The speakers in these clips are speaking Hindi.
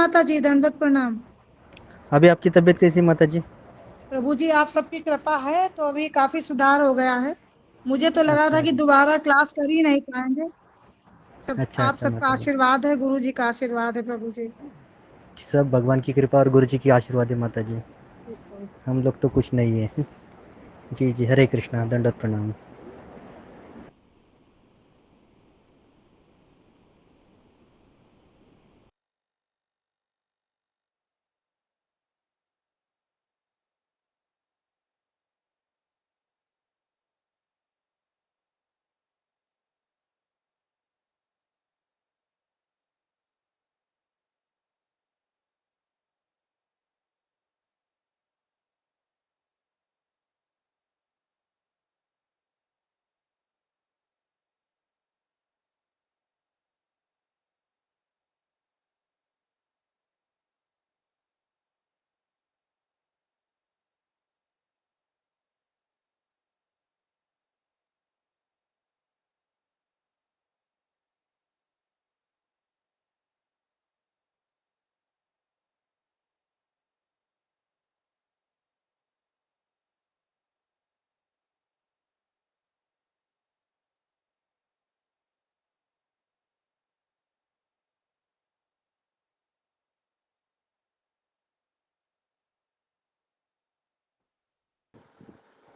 माता जी, दंडवत प्रणाम। अभी आपकी तबीयत कैसी है, माता जी? प्रभु जी, आप सबकी कृपा है तो अभी काफी सुधार हो गया है। मुझे तो लगा था अच्छा कि जी। दोबारा क्लास कर ही नहीं पाएंगे। सब अच्छा आप अच्छा सबका माता जी। आशीर्वाद है, गुरु जी का आशीर्वाद है प्रभु जी। सब भगवान की कृपा और गुरु जी की आशीर्वाद है माता जी। हम लोग तो कुछ नहीं है। जी जी, हरे कृष्णा, दंडवत प्रणाम।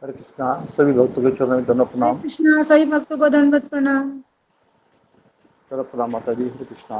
हरे कृष्णा। सभी भक्तों के चरणों में दंडवत हरे प्रणाम। कृष्णा, सभी भक्तों को दंडवत प्रणाम। दंडवत प्रणाम माता जी। हरे कृष्णा।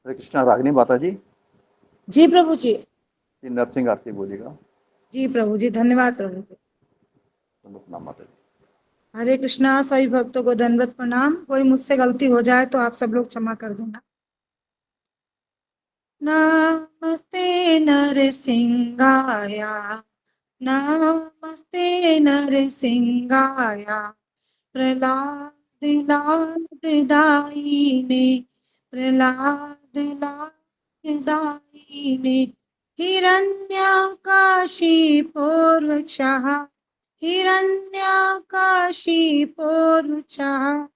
हरे कृष्णा। रागिनी माता जी, जी प्रभु जी। ये नरसिंह आरती बोलिएगा। जी प्रभु जी, धन्यवाद प्रभु जी। दंडवत प्रणाम माता जी। हरे कृष्णा, सभी भक्तों को दंडवत प्रणाम। कोई मुझसे गलती हो जाए तो आप सब लोग क्षमा कर देना। नमस्ते नरसिंहाय, नमस्ते नरसिंहाय, प्रहलाद लाद दायिने, प्रहलाद लाद दायिने, हिरण्यकाशिपोर्वचः, हिरण्यकाशिपोर्वचः,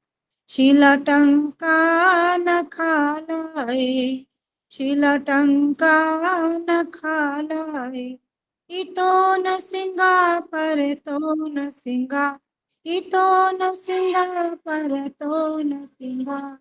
शीलटङ्कानखालये, शीलटङ्कानखालये, इतो न सिंगा परतो न सिंगा, इतो न सिंगा परतो न सिंगा,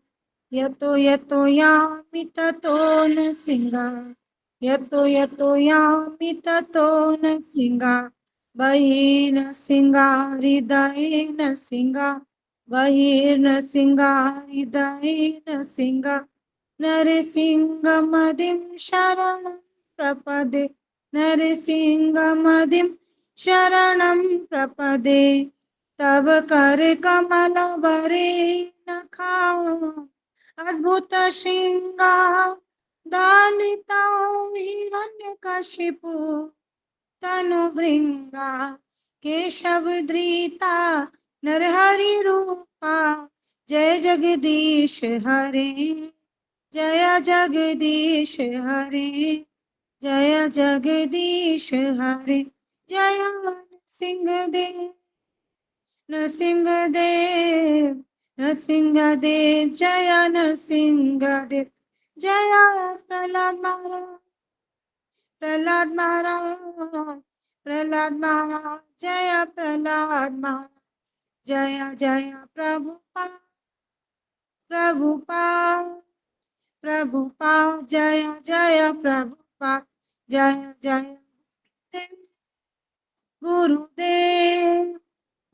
यतो यतो यामि ततो न सिंगा, यतो यतो यामि ततो न सिंगा, बहिर्न सिंगा हृदये न सिंगा, बहिर्न सिंगा हृदये न सिंगा, नरसिंहमदिं शरणं प्रपदे, नरसिंहमदिं शरणं प्रपदे, तव कर कमल वरे नखा, अद्भुत श्रृंगा दानिता हिरण्यकशिपु, तनु भृंगा केशव धृता नरहरि रूपा, जय जगदीश हरे, जय जगदीश हरे, जय जगदीश हरे, जय सिंह देव, नरसिंह देव, नरसिंह देव, जय नरसिंह देव, जय प्रहलाद महाराज, प्रहलाद महाराज, प्रहलाद महाराज, जय प्रहलाद महाराज, जय जय प्रभुपाद, प्रभुपाद, प्रभुपाद, जय जय प्रभुपाद, जय जय गुरुदेव,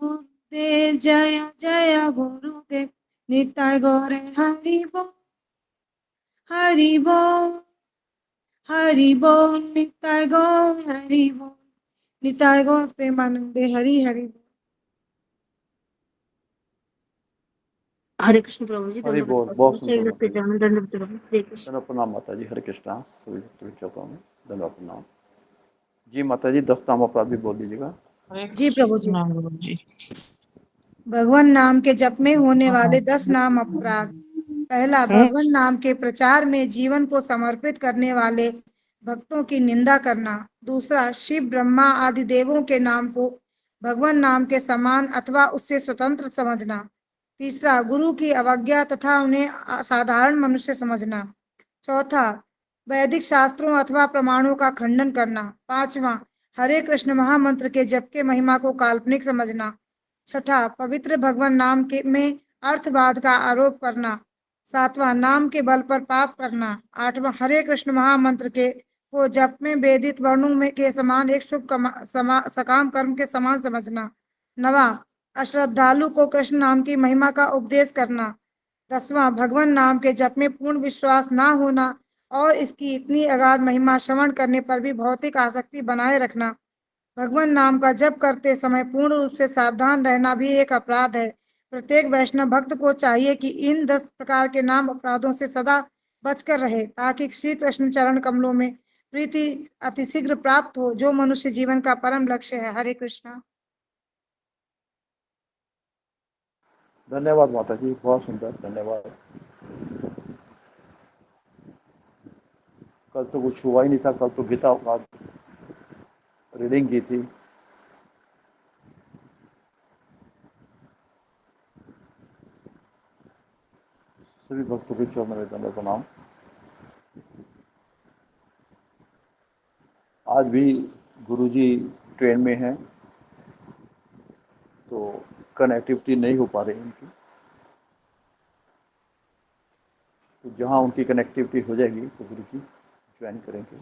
गुरुदेव, जय जय गुरुदेव, निताय गौर हरि बोल, हरि बोल, हरि बोल, निताय गौर हरि बोल, निताय गौर प्रेमानंदे हरि हरि बोल। हरे कृष्ण प्रभु जी, हरि दंडवत बोल, प्रणाम, बहुत सभी सुंदर भक्त माता जी। चरणों दंडवत प्रणाम, हरे कृष्ण। दंडवत प्रणाम माता जी। हरे कृष्णा सभी भक्तों के चरणों में दंडवत प्रणाम। जी माता जी, 10 नाम अपराध भी बोल दीजिएगा। जी प्रभु जी। प्रभु जी। भगवान नाम के जप में होने वाले 10 नाम अपराध। पहला, भगवान नाम के प्रचार में जीवन को समर्पित करने वाले भक्तों की निंदा करना। दूसरा, शिव ब्रह्मा आदि देवों के नाम को भगवान नाम के समान अथवा उससे स्वतंत्र समझना। तीसरा, गुरु की अवज्ञा तथा उन्हें साधारण मनुष्य समझना। चौथा, वैदिक शास्त्रों अथवा प्रमाणों का खंडन करना। पांचवा, हरे कृष्ण महामंत्र के जप के महिमा को काल्पनिक समझना। छठा, पवित्र भगवान नाम के में अर्थवाद का आरोप करना। सातवां, नाम के बल पर पाप करना। आठवां, हरे कृष्ण महामंत्र के को जप में वेदित वर्णों में के समान एक शुभ सकाम कर्म के समान समझना। नवां, अश्रद्धालु को कृष्ण नाम की महिमा का उपदेश करना। 10वां, भगवान नाम के जप में पूर्ण विश्वास ना होना और इसकी इतनी अगाध महिमा श्रवण करने पर भी भौतिक आसक्ति बनाए रखना। भगवान नाम का जप करते समय पूर्ण रूप से सावधान रहना भी एक अपराध है। प्रत्येक वैष्णव भक्त को चाहिए कि इन 10 प्रकार के नाम अपराधों से सदा बचकर रहे, ताकि श्री कृष्ण चरण कमलों में प्रीति अतिशीघ्र प्राप्त हो, जो मनुष्य जीवन का परम लक्ष्य है। हरे कृष्णा। धन्यवाद माता जी, बहुत सुंदर, धन्यवाद। कल तो कुछ हुआ ही नहीं था, कल तो गीता का रीडिंग की थी। सभी भक्तों के चरणों में दंडवत प्रणाम। आज भी गुरुजी ट्रेन में हैं, तो कनेक्टिविटी नहीं हो पा रही उनकी। तो जहाँ उनकी कनेक्टिविटी हो जाएगी तो गुरुजी ज्वाइन करेंगे।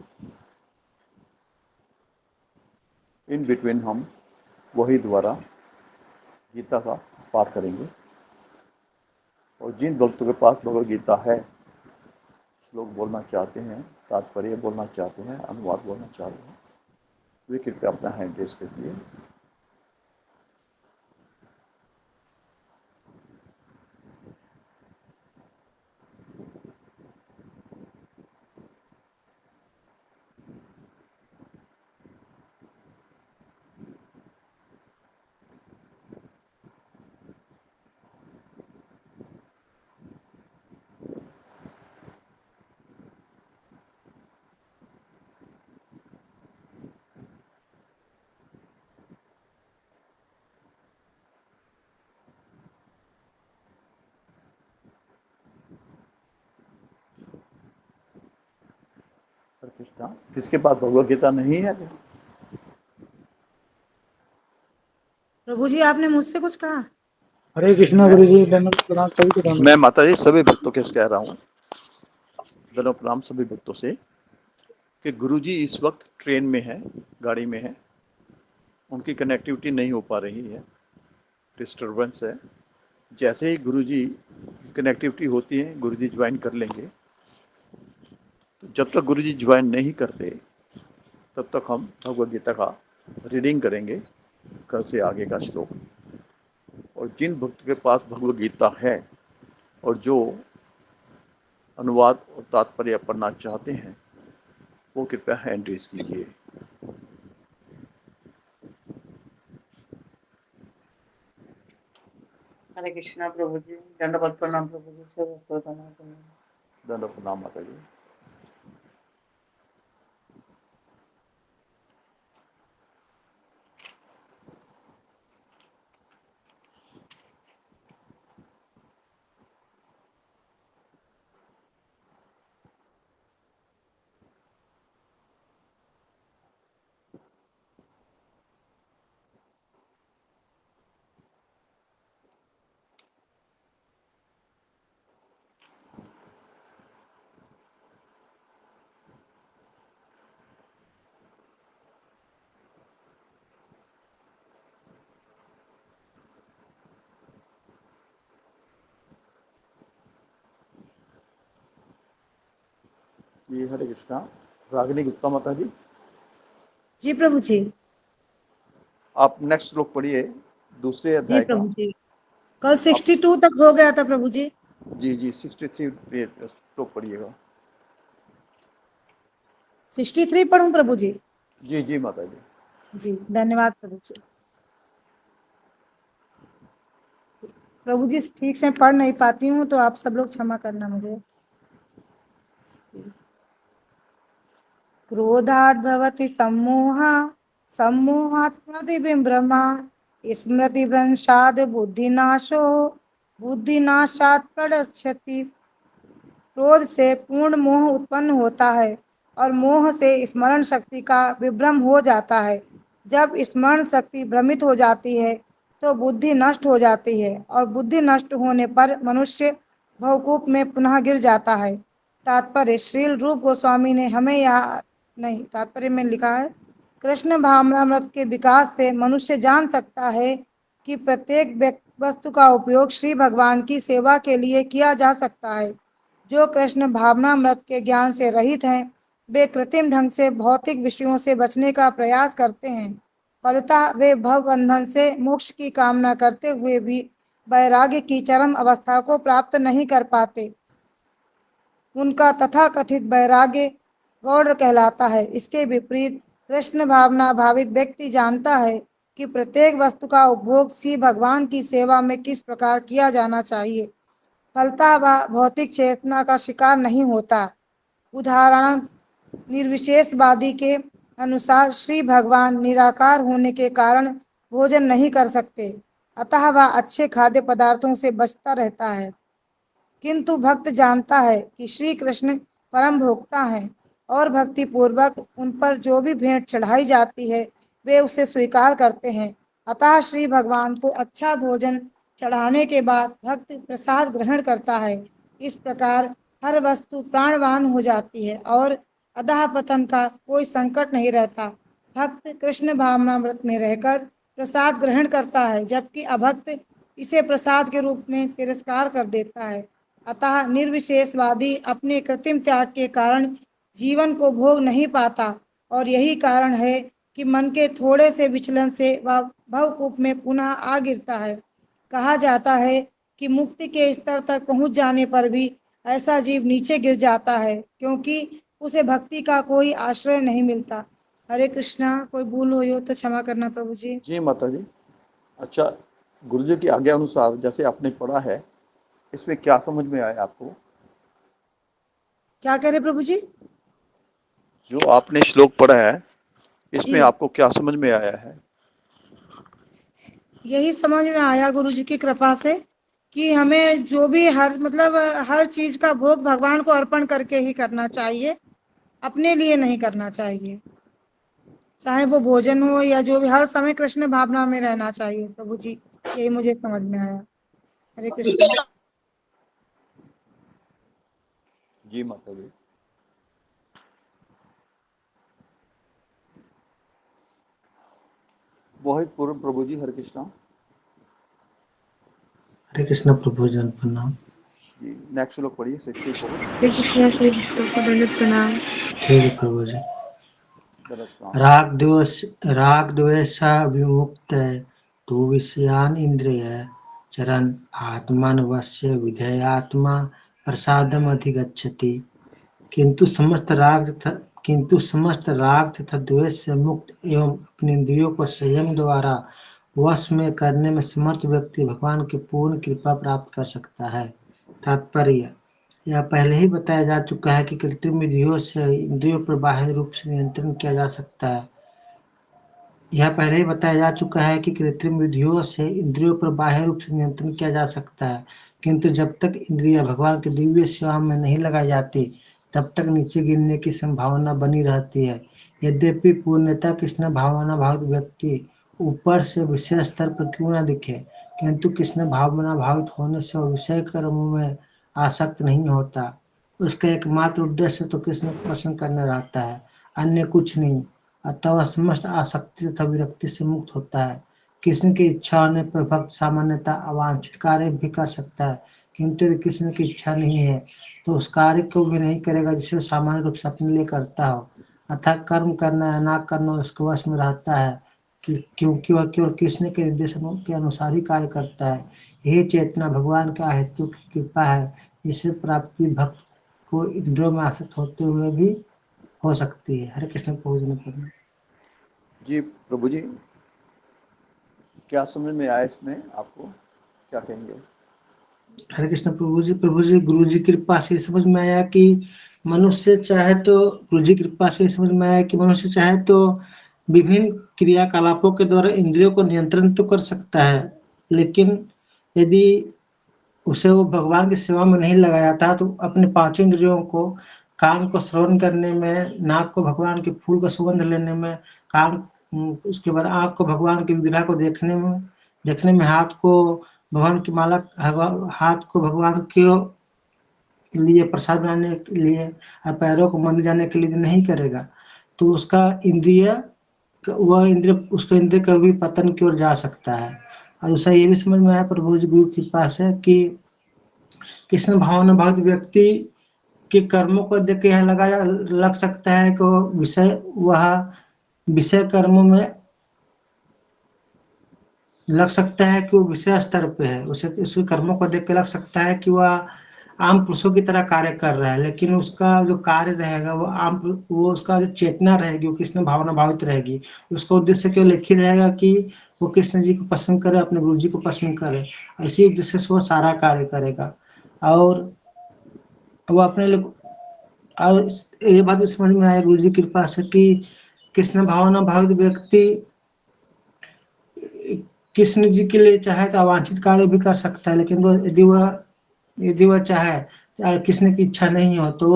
इन बिटवीन हम वही द्वारा गीता का पाठ करेंगे। और जिन भक्तों के पास भगवद गीता है, श्लोक बोलना चाहते हैं, तात्पर्य बोलना चाहते हैं, अनुवाद बोलना चाहते हैं, वे कृपया अपना हैंड रेस कीजिए। कृष्णा, किसके पास भगवद गीता नहीं है? प्रभु जी, आपने मुझसे कुछ कहा? हरे कृष्णा गुरु जी, दंडवत प्रणाम सभी को दंडवत। मैं माता जी सभी भक्तों के कह रहा हूँ, दंडवत प्रणाम सभी भक्तों से, कि गुरुजी इस वक्त ट्रेन में है, गाड़ी में है, उनकी कनेक्टिविटी नहीं हो पा रही है, डिस्टर्बेंस है। जैसे ही गुरुजी कनेक्टिविटी होती है, गुरुजी ज्वाइन कर लेंगे। तो जब तक गुरुजी ज्वाइन नहीं करते, तब तक हम भगवद गीता का रीडिंग करेंगे, कल से आगे का श्लोक। और जिन भक्त के पास भगवद गीता है और जो अनुवाद और तात्पर्य पढ़ना चाहते हैं, वो कृपया हैंड रेज कीजिए। हरे कृष्णा प्रभु जी, दंडवत प्रणाम प्रभु जी, सब भक्तों को प्रणाम। दंडवत प्रणाम माता जी। जी हरे कृष्णा। रागिनी गुप्ता माता जी, जी प्रभु जी। आप नेक्स्ट श्लोक पढ़िए, दूसरे जी अध्याय का। प्रभु जी। कल 62 तक हो गया था प्रभु जी। जी जी 63 श्लोक पढ़िएगा। 63 पढ़ूं प्रभु जी? जी जी माता जी। जी धन्यवाद प्रभु जी। प्रभु जी ठीक से पढ़ नहीं पाती हूँ तो आप सब लोग क्षमा करना मुझे। क्रोधात् भवति सम्मोहा, सम्मोहात् स्मृतिविभ्रमा, स्मृतिभ्रंशात् बुद्धिनाशो, बुद्धिनाशात् प्रणश्यति। क्रोध से पूर्ण मोह उत्पन्न होता है और मोह से स्मरण शक्ति का विभ्रम हो जाता है। जब स्मरण शक्ति भ्रमित हो जाती है तो बुद्धि नष्ट हो जाती है और बुद्धि नष्ट होने पर मनुष्य भवकूप में पुनः गिर जाता है। तात्पर्य श्रील रूप गोस्वामी ने हमें यहाँ नहीं, तात्पर्य में लिखा है, कृष्ण भावनामृत के विकास से मनुष्य जान सकता है कि प्रत्येक वस्तु का उपयोग श्री भगवान की सेवा के लिए किया जा सकता है। जो कृष्ण भावनामृत के ज्ञान से रहित हैं, वे कृत्रिम ढंग से भौतिक विषयों से बचने का प्रयास करते हैं। फलतः वे भव बंधन से मोक्ष की कामना करते हुए भी वैराग्य की चरम अवस्था को प्राप्त नहीं कर पाते। उनका तथाकथित वैराग्य गौड़ कहलाता है। इसके विपरीत कृष्ण भावना भावित व्यक्ति जानता है कि प्रत्येक वस्तु का उपभोग श्री भगवान की सेवा में किस प्रकार किया जाना चाहिए। फलतः वह भौतिक चेतना का शिकार नहीं होता। उदाहरण, निर्विशेषवादी के अनुसार श्री भगवान निराकार होने के कारण भोजन नहीं कर सकते, अतः वह अच्छे खाद्य पदार्थों से बचता रहता है। किंतु भक्त जानता है कि श्री कृष्ण परम भोक्ता हैं और भक्ति पूर्वक उन पर जो भी भेंट चढ़ाई जाती है वे उसे स्वीकार करते हैं। अतः श्री भगवान को अच्छा भोजन चढ़ाने के बाद भक्त प्रसाद ग्रहण करता है। इस प्रकार हर वस्तु प्राणवान हो जाती है और अधः पतन का कोई संकट नहीं रहता। भक्त कृष्ण भावनामृत में रहकर प्रसाद ग्रहण करता है, जबकि अभक्त इसे प्रसाद के रूप में तिरस्कार कर देता है। अतः निर्विशेषवादी अपने कृत्रिम त्याग के कारण जीवन को भोग नहीं पाता और यही कारण है कि मन के थोड़े से विचलन से वह भवकूप में पुनः आ गिरता है। कहा जाता है कि मुक्ति के स्तर तक पहुंच जाने पर भी ऐसा जीव नीचे गिर जाता है क्योंकि उसे भक्ति का कोई आश्रय नहीं मिलता। हरे कृष्णा। कोई भूल हुई हो तो क्षमा करना प्रभु जी। जी माता जी। अच्छा, गुरु जी की आज्ञा अनुसार जैसे आपने पढ़ा है, इसमें क्या समझ में आया आपको? क्या कह रहे प्रभु जी? जो आपने श्लोक पढ़ा है, इसमें जी, आपको क्या समझ में आया है? यही समझ में आया गुरु जी की कृपा से कि हमें जो भी हर चीज का भोग भगवान को अर्पण करके ही करना चाहिए, अपने लिए नहीं करना चाहिए। चाहे वो भोजन हो या जो भी, हर समय कृष्ण भावना में रहना चाहिए प्रभु जी। यही मुझे समझ में आया। हरे कृष्ण। जी माता जी। मोहित पूर्व प्रभु जी, हरे कृष्णा। हरे कृष्ण प्रभु जन प्रणाम। जी नेक्स्ट श्लोक पढ़िए 64। हरे कृष्णा श्री भक्तों को दंडवत प्रणाम। ठीक है प्रभु जी। दरअसल राग द्वेष विमुक्त तो विषयान इंद्रिय चरण आत्मन वश्य विधेयात्मा प्रसादम अधिगच्छति। किंतु समस्त राग तथा द्वेष से मुक्त एवं अपने इंद्रियों को संयम द्वारा वश में करने में समर्थ व्यक्ति भगवान की पूर्ण कृपा प्राप्त कर सकता है। तात्पर्य, यह पहले ही बताया जा चुका है कि कृत्रिम विधियों से इंद्रियों पर बाह्य रूप से नियंत्रण किया जा सकता है। यह पहले ही बताया जा चुका है कि कृत्रिम विधियों से इंद्रियों पर बाह्य रूप से नियंत्रण किया जा सकता है, किंतु जब तक इंद्रियां भगवान की दिव्य सेवा में नहीं लगाई जाती, तब तक नीचे गिरने की संभावना बनी रहती है। यद्यपि पूर्णतः कृष्ण भावना भावित व्यक्ति ऊपर से विशेष स्तर पर क्यों न दिखे, किंतु कृष्ण भावना भावित होने से वह विषय कर्मों में आसक्त नहीं होता। उसका एकमात्र उद्देश्य तो कृष्ण को प्रसन्न करना रहता है, अन्य कुछ नहीं। अतः वह समस्त आसक्ति तथा विरक्ति से मुक्त होता है। कृष्ण की इच्छा होने पर भक्त सामान्यतः अवांछित कार्य भी कर सकता है, किंतु यदि कृष्ण की इच्छा नहीं है तो उस कार्य को भी नहीं करेगा जिसे सामान्य रूप से अपने लिए करता हो। अतः कर्म करना या ना करना उसके वश में रहता है। क्योंकि वह केवल कृष्ण के निर्देशों के अनुसार ही कार्य करता है। यही चेतना भगवान का हेतु की कृपा है, जिससे प्राप्ति भक्त को इंद्रियों में आसक्त होते हुए भी हो सकती है। हरे कृष्ण प्रभु जी ने पढ़ा। जी प्रभु जी, क्या समझ में आया इसमें आपको, क्या कहेंगे? हरे कृष्ण प्रभु जी गुरु जी की कृपा से समझ में आया कि मनुष्य चाहे तो गुरु जी की कृपा से समझ में आया कि मनुष्य चाहे तो विभिन्न क्रियाकलापों के द्वारा इंद्रियों को नियंत्रण तो कर सकता है, लेकिन यदि उसे वो भगवान की सेवा में नहीं लगाया था तो अपने पांचों इंद्रियों को, कान को श्रवण करने में, नाक को भगवान के फूल का सुगंध लेने में, उसके बाद आँख को भगवान के विग्रह को देखने में, हाथ को भगवान की माला, हाथ को भगवान के लिए प्रसाद बनाने के लिए और पैरों को मंदिर जाने के लिए नहीं करेगा, तो उसका इंद्रिय कभी पतन की ओर जा सकता है। और उसे ये भी समझ में आया प्रभु जी गुरु की कृपा से कि कृष्ण भावना भावित व्यक्ति के कर्मों को देख के यह लग सकता है कि वह विषय कर्मों में लग सकता है कि वो विषय स्तर पे है। उसके कर्मों को देख के लग सकता है कि वह आम पुरुषों की तरह कार्य कर रहा है, लेकिन उसका जो कार्य रहेगा वो उसका जो चेतना रहेगी वो कृष्ण भावना भावित रहेगी। उसका उद्देश्य केवल एक ही रहेगा कि वो कृष्ण जी को पसंद करे, अपने गुरु जी को पसंद करे। इसी उद्देश्य से वो सारा कार्य करेगा। और वो अपने लिए, और ये बात भी समझ में आया गुरु जी की कृपा से कि कृष्ण भावना भावित व्यक्ति कृष्ण जी के लिए चाहे तो अवांछित कार्य भी कर सकता है, लेकिन यदि वह चाहे और कृष्ण की इच्छा नहीं हो तो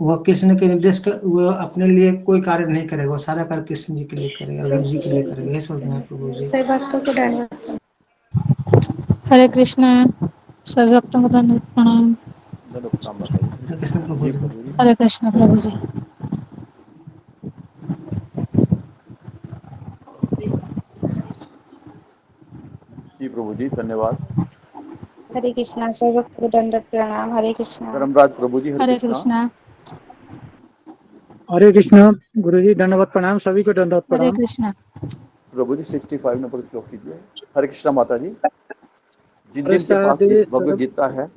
वो कृष्ण के निर्देश वो अपने लिए कोई कार्य नहीं करेगा, वो सारा कार्य कृष्ण जी के लिए करेगा, गुरु जी के लिए करेगा। ये सोचना है प्रभु जी। सभी भक्तों को दंडवत। हरे कृष्णा। सभी भक्तों को दंडवत प्रणाम। धन्यवाद प्रणाम माता जी। हरे कृष्ण प्रभु जी जी। प्रभु जी। हरे कृष्ण प्रभु जी। जी प्रभु जी, धन्यवाद। हरे कृष्णा। सभी भक्तों को दंडवत प्रणाम। हरे कृष्णा। धर्मराज प्रभु जी, हरे हरे कृष्णा। कृष्णा। हरे कृष्णा। गुरु जी दंडवत प्रणाम, सभी को दंडवत हरे प्रणाम। कृष्णा। प्रभु जी 65 नंबर श्लोक कीजिए। हरे कृष्णा माता जी। जिन जिन के पास प्रसादे भगवत गीता है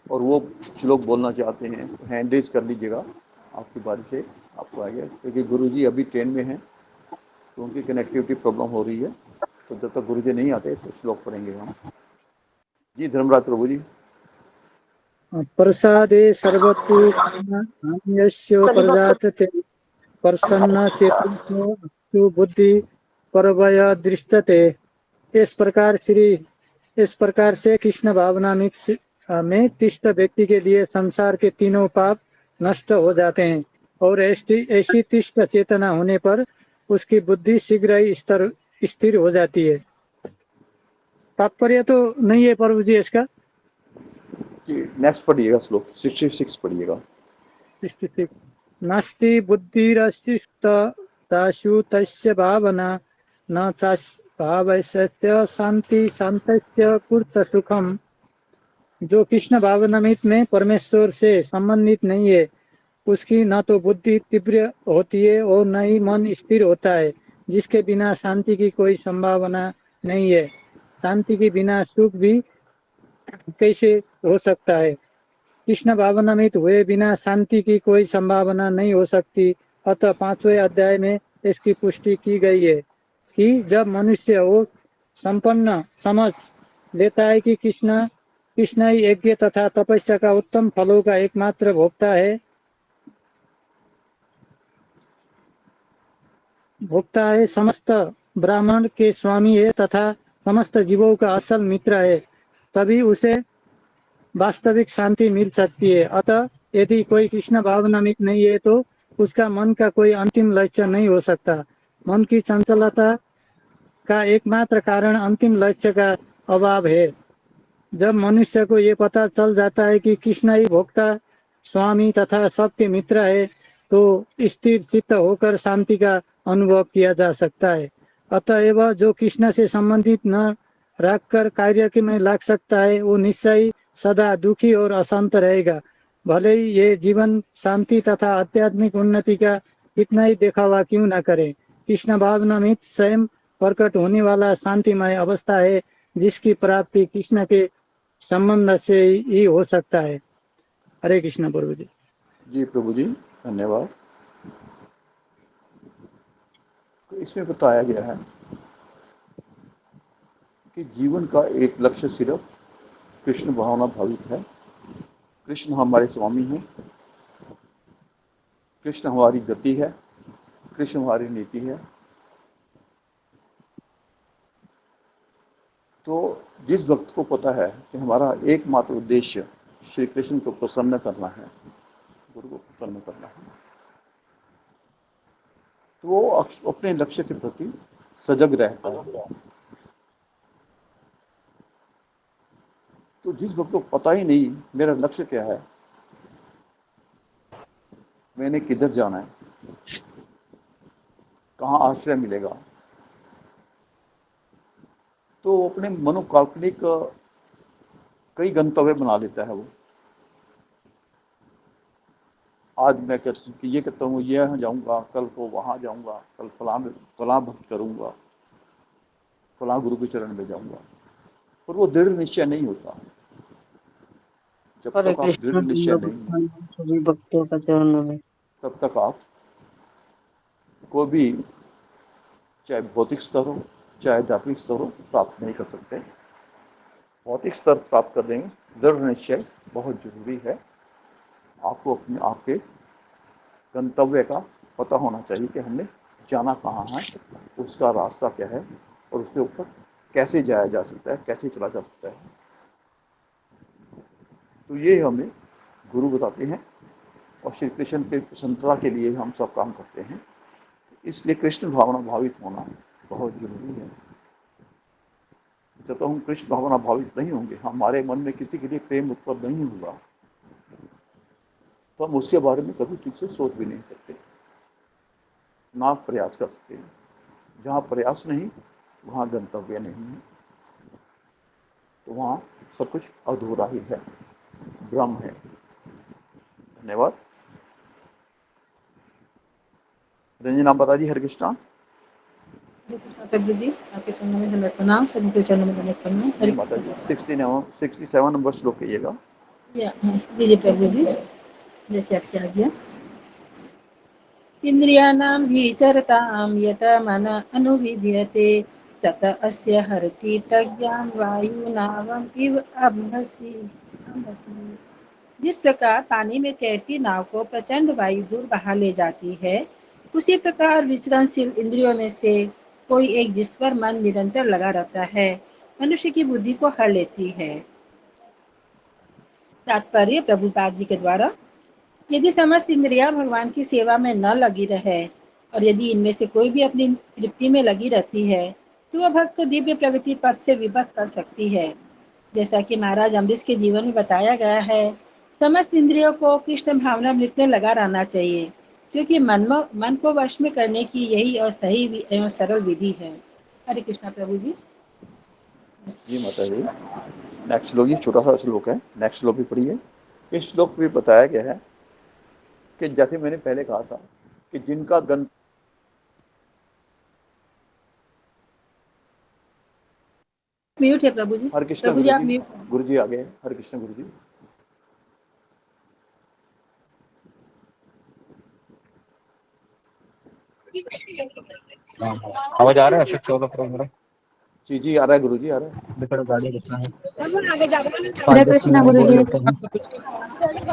और वो श्लोक बोलना चाहते हैं तो हैंड रेज कर लीजिएगा, आपकी बारी से आपको आएगा। क्योंकि गुरु जी अभी ट्रेन में हैं तो उनकी कनेक्टिविटी प्रॉब्लम हो रही है, तो जब तक गुरु जी नहीं आते तो श्लोक पढ़ेंगे हम। जी धर्मराज प्रभु जी। प्रसादे सर्वतु कामयस्य प्रजाते प्रसन्न चेतनो बुद्धि परवय दृष्टते। इस प्रकार से कृष्ण भावना में तिष्ठ व्यक्ति के लिए संसार के तीनों पाप नष्ट हो जाते हैं और ऐसी तिष्ठ चेतना होने पर उसकी बुद्धि शीघ्र ही स्थिर हो जाती है। तात्पर्य तो नहीं है प्रभु जी इसका। जी नेक्स्ट पढ़िएगा, श्लोक 66 पढ़िएगा। 66 नास्ति बुद्धिरस्तिष्ठतासु तस्य भावना न चास् भावस्य शांति शांतस्य कुर्त सुखम। जो कृष्ण भावनामृत में परमेश्वर से संबंधित नहीं है उसकी न तो बुद्धि तीव्र होती है और न ही मन स्थिर होता है, जिसके बिना शांति की कोई संभावना नहीं है। शांति के बिना सुख भी कैसे हो सकता है? कृष्ण भावनामृत हुए बिना शांति की कोई संभावना नहीं हो सकती। अतः 5वें अध्याय में इसकी पुष्टि की गई है कि जब मनुष्य वो संपन्न समझ लेता है कि कृष्ण ही यज्ञ तथा तपस्या का उत्तम फलों का एकमात्र भोक्ता है, समस्त ब्राह्मण के स्वामी है तथा समस्त जीवों का असल मित्र है, तभी उसे वास्तविक शांति मिल सकती है। अतः यदि कोई कृष्ण भावनामृत नहीं है तो उसका मन का कोई अंतिम लक्ष्य नहीं हो सकता। मन की चंचलता का एकमात्र कारण अंतिम लक्ष्य का अभाव है। जब मनुष्य को ये पता चल जाता है कि कृष्ण ही भोक्ता, स्वामी तथा सबके मित्र है तो स्थिर चित्त होकर शांति का अनुभव किया जा सकता है। अतएव जो कृष्ण से संबंधित न रखकर कार्य में लग सकता है वो निश्चय सदा दुखी और अशांत रहेगा। भले ही ये जीवन शांति तथा आध्यात्मिक उन्नति का कितना ही दिखावा क्यों न करे। कृष्ण भावनामृत स्वयं प्रकट होने वाला शांतिमय अवस्था है, जिसकी प्राप्ति कृष्ण के संबंध से ही हो सकता है। हरे कृष्ण प्रभु जी। जी प्रभु जी, धन्यवाद। तो इसमें बताया गया है कि जीवन का एक लक्ष्य सिर्फ कृष्ण भावना भावित है। कृष्ण हमारे स्वामी हैं, कृष्ण हमारी गति है, कृष्ण हमारी नीति है। तो जिस भक्त को पता है कि हमारा एकमात्र उद्देश्य श्री कृष्ण को प्रसन्न करना है, गुरु को प्रसन्न करना है, तो वो अपने लक्ष्य के प्रति सजग रहता है। तो जिस भक्त को पता ही नहीं मेरा लक्ष्य क्या है, मैंने किधर जाना है, कहाँ आश्रय मिलेगा, तो अपने मनोकाल्पनिक कई गंतव्य बना लेता है वो। आज मैं ये कहता हूँ ये जाऊंगा, कल को वहां जाऊंगा, कल फलां भक्त करूंगा, फलां गुरु के चरण में जाऊंगा, पर वो दृढ़ निश्चय नहीं होता। जब हरे तक आप कृष्ण दृढ़ निश्चय नहीं, सभी भक्तों का चरणों में। तब तक आप कोई भी, चाहे भौतिक स्तर हो चाहे आध्यात्मिक स्तर हो, प्राप्त नहीं कर सकते। भौतिक स्तर प्राप्त करने में दृढ़ निश्चय बहुत जरूरी है। आपको अपने आपके गंतव्य का पता होना चाहिए कि हमने जाना कहाँ है, उसका रास्ता क्या है, और उसके ऊपर कैसे जाया जा सकता है, कैसे चला जा सकता है। तो ये हमें गुरु बताते हैं, और श्री कृष्ण के प्रसन्नता के लिए हम सब काम करते हैं। इसलिए कृष्ण भावना भावित होना बहुत जरूरी है। जब तक हम कृष्ण भावना भावित नहीं होंगे, हमारे मन में किसी के लिए प्रेम उत्पन्न नहीं होगा, तो हम उसके बारे में कभी ठीक से सोच भी नहीं सकते, ना प्रयास कर सकते। जहाँ प्रयास नहीं वहाँ गंतव्य नहीं है, तो वहाँ सब कुछ अधूरा ही है, भ्रम है। धन्यवाद। रंजन, नाम बता दी। हरे कृष्णा। प्रभु जी, आपके चरणों में दंडवत प्रणाम, सभी के चरणों में दंडवत प्रणाम। जी माता जी, 67 नंबर श्लोक कहिएगा। दीजिए प्रभु जी, जैसे आपकी आज्ञा। इंद्रियाणां हि चरतां यत मन अनुविधीयते तत अस्य हरति प्रज्ञां वायुनावम् इव अभ्यसि। जिस प्रकार पानी में तैरती नाव को प्रचंड वायु दूर बहा ले जाती है, उसी प्रकार विचरणशील इंद्रियों में से कोई एक जिस पर मन निरंतर लगा रहता है, मनुष्य की बुद्धि को हर लेती है। तात्पर्य प्रभुपाद जी के द्वारा। यदि समस्त इंद्रियां भगवान की सेवा में न लगी रहे, और यदि इनमें से कोई भी अपनी तृप्ति में लगी रहती है, तो वह भक्त को दिव्य प्रगति पथ से विभक्त कर सकती है। जैसा कि महाराज अम्बरीश के जीवन में बताया गया है, समस्त इंद्रियों को कृष्ण भावनामृत में लगा रहना चाहिए, क्योंकि मन को वश में करने की यही और सही एवं सरल विधि है। हरे कृष्णा प्रभु जी। जी माता जी, नेक्स्ट श्लोक, ये छोटा सा श्लोक है, नेक्स्ट श्लोक भी पढ़िए। इस श्लोक में बताया गया है कि जैसे मैंने पहले कहा था कि जिनका म्यूट है प्रभु जी। हरे कृष्ण प्रभु जी गुरु आप जी। म्यूट। गुरु जी आ गए। हरे कृष्ण गुरु जी। आवाज आ रहा है अशोक चौदह प्रो मेरा? जी जी आ रहा है गुरु जी, आ रहा है। बेटा गाड़ी कितना है? हरे 5-10 कृष्ण मिनट में गुरु बोल जी। लेते हैं।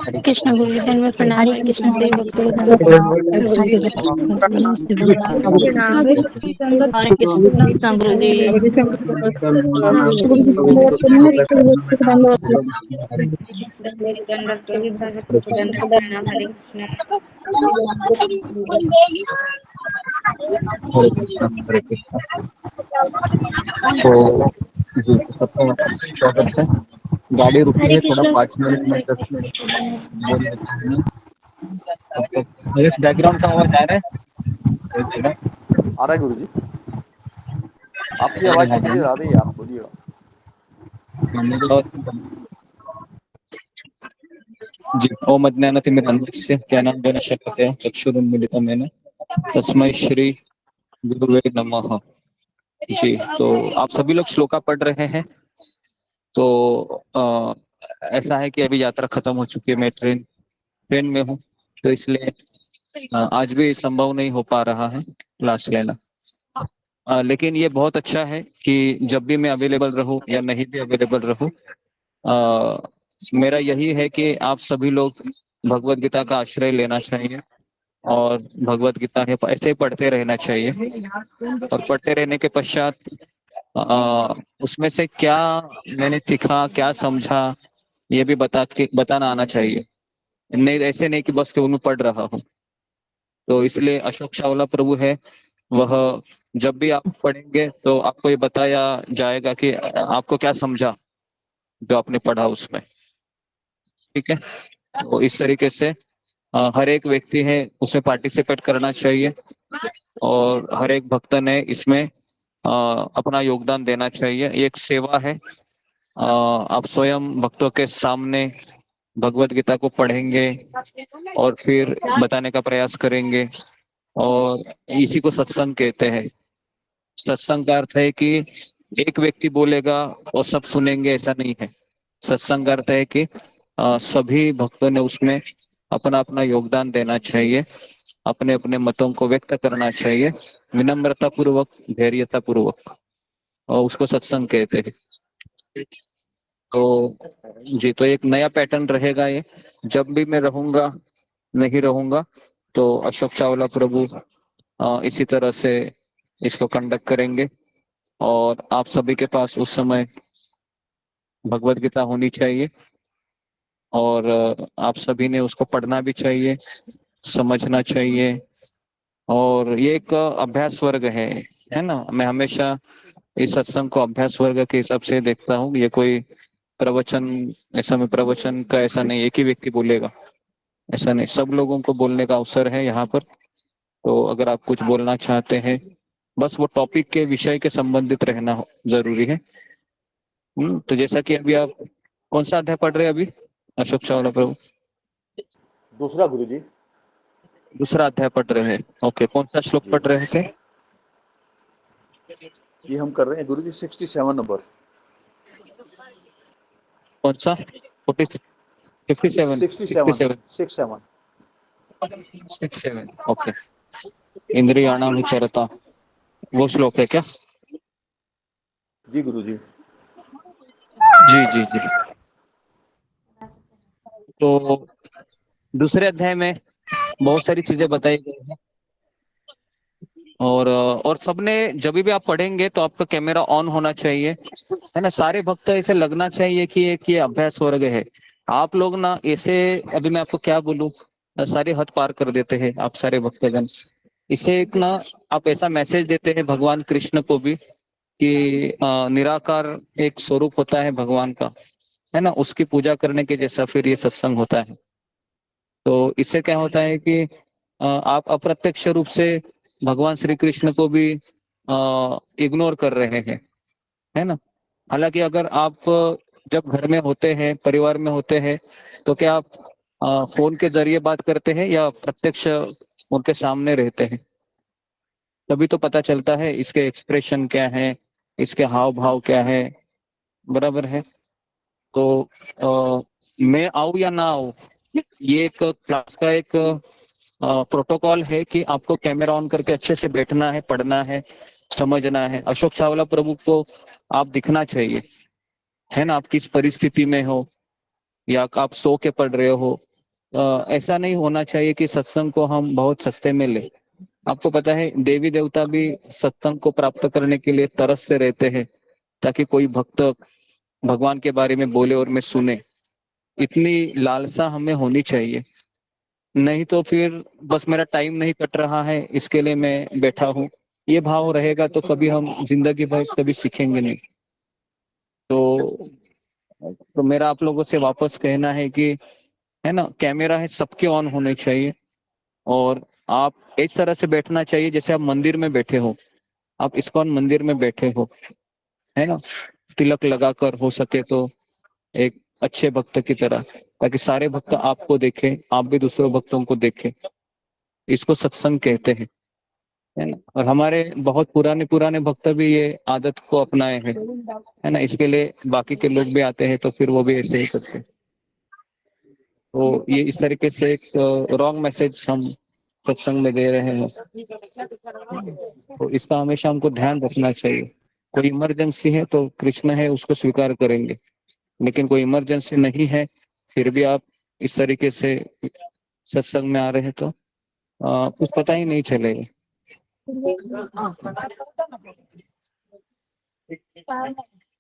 हरे कृष्ण गुरु जी, दंडवत प्रणाम। हरे हरे कृष्ण कृष्णा सभी गुरु जी, भक्तों को दंडवत दंडवत प्रणाम। प्रणाम। हरे हरे कृष्णा कृष्ण गुरु जी, गुरु जी, दंडवत दंडवत प्रणाम। प्रणाम। हरे कृष्ण गुरु हरे कृष्ण गुरु जी। हरे कृष्णा गुरु जी, हरे कृष्ण गुरु जी, दंडवत प्रणाम। दंडवत प्रणाम। दंडवत सभी भक्तों को दंडवत प्रणाम। हरे कृष्णा। हरे कृष्णा, हरे कृष्णा। तो जी, सबका स्वागत है। गाड़ी रुकी हरे है थोड़ा, कृष्णा 5 मिनट में 10 मिनट बोल लेते हैं। मेरे बैकग्राउंड का आवाज आ रहा है? आ रहा है गुरु जी, आपकी आवाज क्लियर आ रही है, आप बोलिएगा। जी, ओम अज्ञानतिमिरान्धस्य ज्ञानाञ्जनशलाकया चक्षुरुन्मीलितं येन तस्मै श्री गुरुवे नमः। जी, तो आप सभी लोग श्लोका पढ़ रहे हैं। तो ऐसा है कि अभी यात्रा खत्म हो चुकी है, मैं ट्रेन में हूँ, तो इसलिए आज भी संभव नहीं हो पा रहा है क्लास लेना। लेकिन ये बहुत अच्छा है कि जब भी मैं अवेलेबल रहूं या नहीं भी अवेलेबल रहूं, मेरा यही है कि आप सभी लोग भगवत गीता का आश्रय लेना चाहिए और भगवत गीता है ऐसे ही पढ़ते रहना चाहिए। और पढ़ते रहने के पश्चात उसमें से क्या मैंने सीखा, क्या समझा, ये भी बताना आना चाहिए। नहीं, ऐसे नहीं कि बस केवल मैं पढ़ रहा हूँ। तो इसलिए अशोक चावला प्रभु है, वह जब भी आप पढ़ेंगे तो आपको ये बताया जाएगा कि आपको क्या समझा जो आपने पढ़ा उसमें। ठीक है, तो इस तरीके से हर एक व्यक्ति है उसमें पार्टिसिपेट करना चाहिए और हर एक भक्त ने इसमें अपना योगदान देना चाहिए। ये एक सेवा है। आप स्वयं भक्तों के सामने भगवत गीता को पढ़ेंगे और फिर बताने का प्रयास करेंगे, और इसी को सत्संग कहते हैं। सत्संग का अर्थ है कि एक व्यक्ति बोलेगा और सब सुनेंगे, ऐसा नहीं है। सत्संग का अर्थ है कि सभी भक्तों ने उसमें अपना अपना योगदान देना चाहिए, अपने अपने मतों को व्यक्त करना चाहिए विनम्रता पूर्वक, धैर्यता पूर्वक, और उसको सत्संग कहते हैं। तो जी, तो एक नया पैटर्न रहेगा ये। जब भी मैं रहूंगा नहीं रहूंगा तो अशोक चावला प्रभु इसी तरह से इसको कंडक्ट करेंगे, और आप सभी के पास उस समय भगवत गीता होनी चाहिए और आप सभी ने उसको पढ़ना भी चाहिए, समझना चाहिए। और ये एक अभ्यास वर्ग है ना। मैं हमेशा इस सत्संग को अभ्यास वर्ग के हिसाब से देखता हूँ। ये कोई प्रवचन, ऐसा में प्रवचन का ऐसा नहीं एक ही व्यक्ति बोलेगा, ऐसा नहीं, सब लोगों को बोलने का अवसर है यहाँ पर। तो अगर आप कुछ बोलना चाहते हैं, बस वो टॉपिक के विषय के संबंधित रहना जरूरी है। तो जैसा कि अभी आप कौन सा अध्याय पढ़ रहे हैं अभी अशोक चावला प्रभु? दूसरा गुरुजी। दूसरा अध्याय पढ़ रहे हैं। ओके, कौन सा श्लोक पढ़ रहे थे? ये हम कर रहे हैं गुरुजी 67 नंबर। कौन सा? 67 ओके। इंद्रियाणाम चरता, वो श्लोक है क्या? जी गुरुजी। जी जी जी। तो दूसरे अध्याय में बहुत सारी चीजें बताई गई हैं, और सबने जब भी आप पढ़ेंगे तो आपका कैमरा ऑन होना चाहिए, है ना। सारे भक्त ऐसे लगना चाहिए कि एक ये अभ्यास वर्ग है। आप लोग ना ऐसे, अभी मैं आपको क्या बोलूं, सारे हद पार कर देते हैं आप सारे भक्तजन। इसे एक ना, आप ऐसा मैसेज देते हैं भगवान कृष्ण को भी कि निराकार एक स्वरूप होता है भगवान का, है ना, उसकी पूजा करने के जैसा फिर ये सत्संग होता है। तो इससे क्या होता है कि आप अप्रत्यक्ष रूप से भगवान श्री कृष्ण को भी इग्नोर कर रहे हैं, है ना। हालांकि अगर आप जब घर में होते हैं, परिवार में होते हैं, तो क्या आप फोन के जरिए बात करते हैं या प्रत्यक्ष उनके सामने रहते हैं? तभी तो पता चलता है इसके एक्सप्रेशन क्या है, इसके हाव भाव क्या है, बराबर है। तो मैं आऊं या ना आऊं, ये एक क्लास का एक प्रोटोकॉल है कि आपको कैमरा ऑन करके अच्छे से बैठना है, पढ़ना है, समझना है। अशोक चावला प्रभु को आप दिखना चाहिए, है ना। आप किस परिस्थिति में हो, या आप सो के पढ़ रहे हो, ऐसा नहीं होना चाहिए कि सत्संग को हम बहुत सस्ते में ले। आपको पता है देवी देवता भी सत्संग को प्राप्त करने के लिए तरसते रहते हैं, ताकि कोई भक्त भगवान के बारे में बोले और मैं सुने। इतनी लालसा हमें होनी चाहिए, नहीं तो फिर बस मेरा टाइम नहीं कट रहा है इसके लिए मैं बैठा हूँ, ये भाव रहेगा तो कभी हम जिंदगी भर कभी सीखेंगे नहीं। तो मेरा आप लोगों से वापस कहना है कि, है ना, कैमरा है सबके ऑन होने चाहिए, और आप इस तरह से बैठना चाहिए जैसे आप मंदिर में बैठे हो, आप इस्कॉन मंदिर में बैठे हो, है ना। तिलक लगाकर हो सके तो एक अच्छे भक्त की तरह, ताकि सारे भक्त आपको देखें, आप भी दूसरों भक्तों को देखें। इसको सत्संग कहते हैं। है ना। और हमारे बहुत पुराने पुराने भक्त भी ये आदत को अपनाए हैं, है ना। इसके लिए बाकी के लोग भी आते हैं तो फिर वो भी ऐसे ही करते हैं। तो ये इस तरीके से एक रॉन्ग मैसेज हम सत्संग में दे रहे हैं, तो इसका हमेशा हमको ध्यान रखना चाहिए। कोई इमरजेंसी है तो कृष्ण है उसको स्वीकार करेंगे, लेकिन कोई इमरजेंसी नहीं है फिर भी आप इस तरीके से सत्संग में आ रहे हैं तो कुछ पता ही नहीं चलेगा।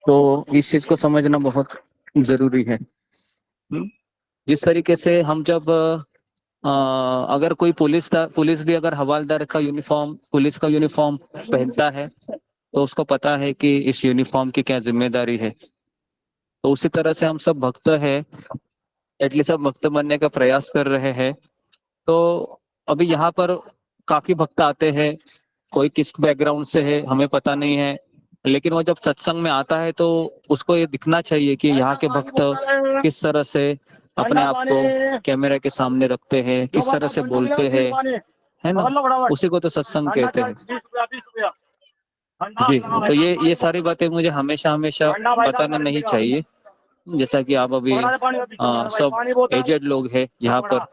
तो इस चीज को समझना बहुत जरूरी है। जिस तरीके से हम जब अगर कोई पुलिस भी अगर हवलदार का यूनिफॉर्म, पुलिस का यूनिफॉर्म पहनता है तो उसको पता है कि इस यूनिफॉर्म की क्या जिम्मेदारी है। तो उसी तरह से हम सब भक्त है, एटलीस्ट सब भक्त बनने का प्रयास कर रहे हैं। तो अभी यहाँ पर काफी भक्त आते हैं, कोई किस बैकग्राउंड से है हमें पता नहीं है, लेकिन वो जब सत्संग में आता है तो उसको ये दिखना चाहिए कि यहाँ के भक्त किस तरह से अपने आप को कैमरे के सामने रखते हैं, किस तरह से बोलते हैं, है ना। उसी को तो सत्संग कहते हैं जी। तो ये सारी बातें मुझे हमेशा हमेशा बताना नहीं चाहिए। जैसा कि आप अभी सब एजेड लोग हैं यहाँ पर,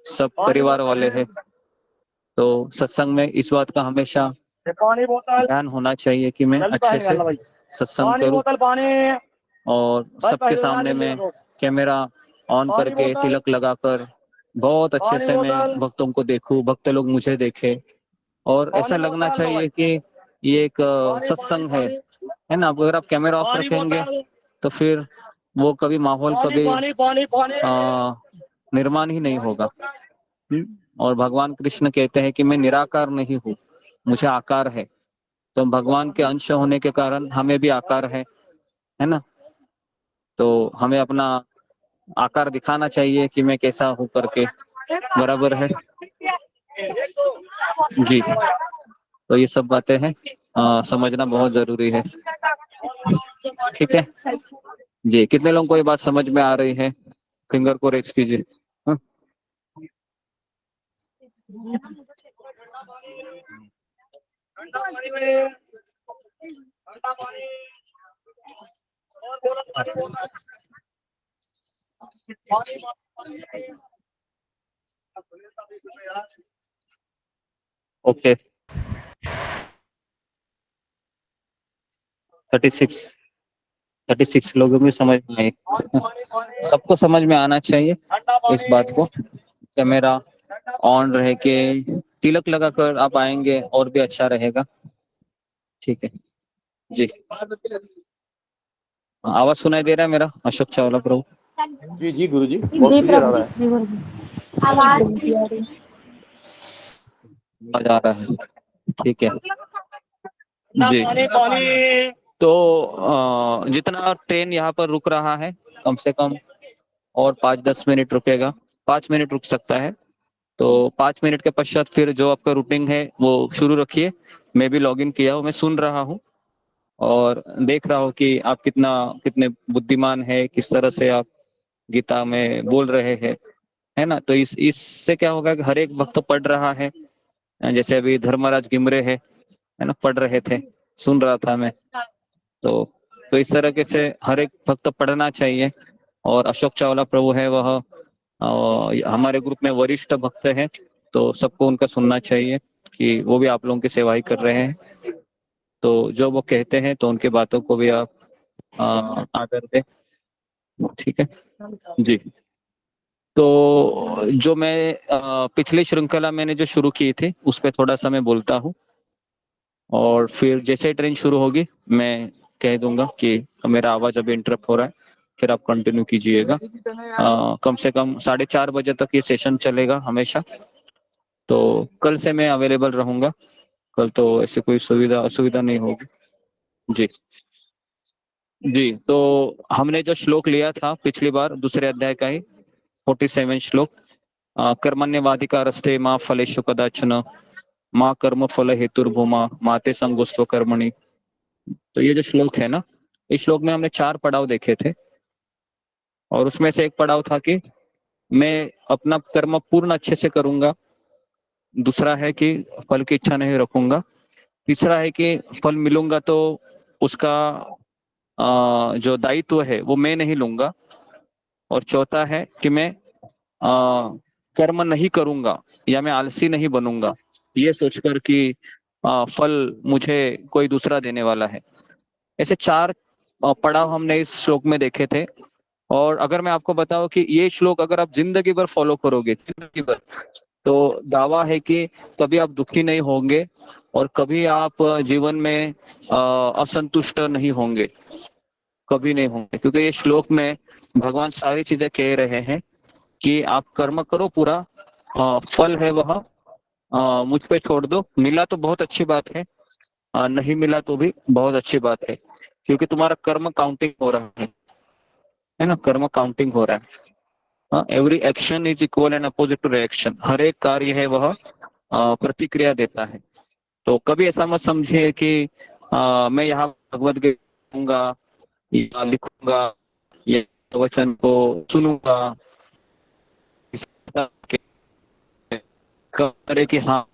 सब परिवार वाले हैं, तो सत्संग में इस बात का हमेशा ध्यान होना चाहिए कि मैं अच्छे से सत्संग करूं और सबके सामने में कैमरा ऑन करके तिलक लगाकर बहुत अच्छे से मैं भक्तों को देखूं, भक्त लोग मुझे देखें, और ऐसा लगना चाहिए कि ये एक सत्संग है ना। अगर आप कैमरा ऑफ रखेंगे तो फिर वो कभी माहौल कभी निर्माण ही नहीं होगा। और भगवान कृष्ण कहते हैं कि मैं निराकार नहीं हूँ, मुझे आकार है। तो भगवान के अंश होने के कारण हमें भी आकार है ना। तो हमें अपना आकार दिखाना चाहिए कि मैं कैसा हूँ करके, बराबर है जी। तो ये सब बातें हैं, समझना बहुत जरूरी है। ठीक है जी। कितने लोगों को ये बात समझ में आ रही है? फिंगर को रेज कीजिए। ओके 36 लोगों में समझ में आई। सबको समझ में आना चाहिए इस बात को। कैमरा ऑन रह के तिलक लगाकर आप आएंगे और भी अच्छा रहेगा। ठीक है जी। आवाज सुनाई दे रहा है मेरा? अशोक चावला प्रभु। जी जी गुरु जी, बहुत क्लियर आ रहा है। जी गुरु जी। आवाज आ रहा है, ठीक है जी। तो जितना ट्रेन यहाँ पर रुक रहा है कम से कम और 5-10 मिनट रुकेगा, 5 मिनट रुक सकता है। तो 5 मिनट के पश्चात फिर जो आपका रूटिंग है वो शुरू रखिए। मैं भी लॉगिन किया हूँ, मैं सुन रहा हूँ और देख रहा हूँ कि आप कितने बुद्धिमान है, किस तरह से आप गीता में बोल रहे हैं, है ना। तो इससे क्या होगा कि हर एक भक्त पढ़ रहा है। जैसे अभी धर्मराज गिमरे है ना, पढ़ रहे थे, सुन रहा था मैं। तो इस तरह के से हर एक भक्त पढ़ना चाहिए। और अशोक चावला प्रभु है, वह हमारे ग्रुप में वरिष्ठ भक्त है, तो सबको उनका सुनना चाहिए कि वो भी आप लोगों की सेवा ही कर रहे हैं। तो जो वो कहते हैं तो उनके बातों को भी आप आदर दें। ठीक है जी। तो जो मैं पिछली श्रृंखला मैंने जो शुरू की थी उस पर थोड़ा सा मैं बोलता हूँ, और फिर जैसे ट्रेन शुरू होगी मैं कह दूंगा कि मेरा आवाज अभी इंटरप्ट हो रहा है, फिर आप कंटिन्यू कीजिएगा। कम से कम 4:30 बजे तक ये सेशन चलेगा हमेशा। तो कल से मैं अवेलेबल रहूंगा, कल तो ऐसे कोई असुविधा नहीं होगी जी। जी तो हमने जो श्लोक लिया था पिछली बार, दूसरे अध्याय का ही 47 श्लोक, कर्मण्यवाधिकारस्ते मां फलेषु कदाचन मां कर्म फल हेतुर्भूमा माते संगोस्त्व कर्मणि। तो ये जो श्लोक है ना, इस श्लोक में हमने 4 पड़ाव देखे थे, और उसमें से एक पड़ाव था कि मैं अपना कर्म पूर्ण अच्छे से करूंगा, दूसरा है कि फल की इच्छा नहीं रखूंगा, तीसरा है कि फल मिलूंगा तो उसका जो दायित्व है वो मैं नहीं लूंगा, और चौथा है कि मैं कर्म नहीं करूंगा या मैं आलसी नहीं बनूंगा, ये सोचकर कि फल मुझे कोई दूसरा देने वाला है। ऐसे चार पड़ाव हमने इस श्लोक में देखे थे। और अगर मैं आपको बताऊं कि ये श्लोक अगर आप जिंदगी भर फॉलो करोगे, जिंदगी भर, तो दावा है कि कभी आप दुखी नहीं होंगे और कभी आप जीवन में असंतुष्ट नहीं होंगे, कभी नहीं होंगे। क्योंकि ये श्लोक में भगवान सारी चीजें कह रहे हैं कि आप कर्म करो, पूरा फल है वह मुझ पे छोड़ दो। मिला तो बहुत अच्छी बात है, नहीं मिला तो भी बहुत अच्छी बात है, क्योंकि तुम्हारा कर्म काउंटिंग हो रहा है ना, कर्म काउंटिंग हो रहा है। Every action is equal and opposite to reaction, हर एक कार्य है वह प्रतिक्रिया देता है। तो कभी ऐसा मत समझिए कि मैं यहाँ भगवद गीता या लिखूंगा या वचन को सुनूंगा, करे कि हाँ,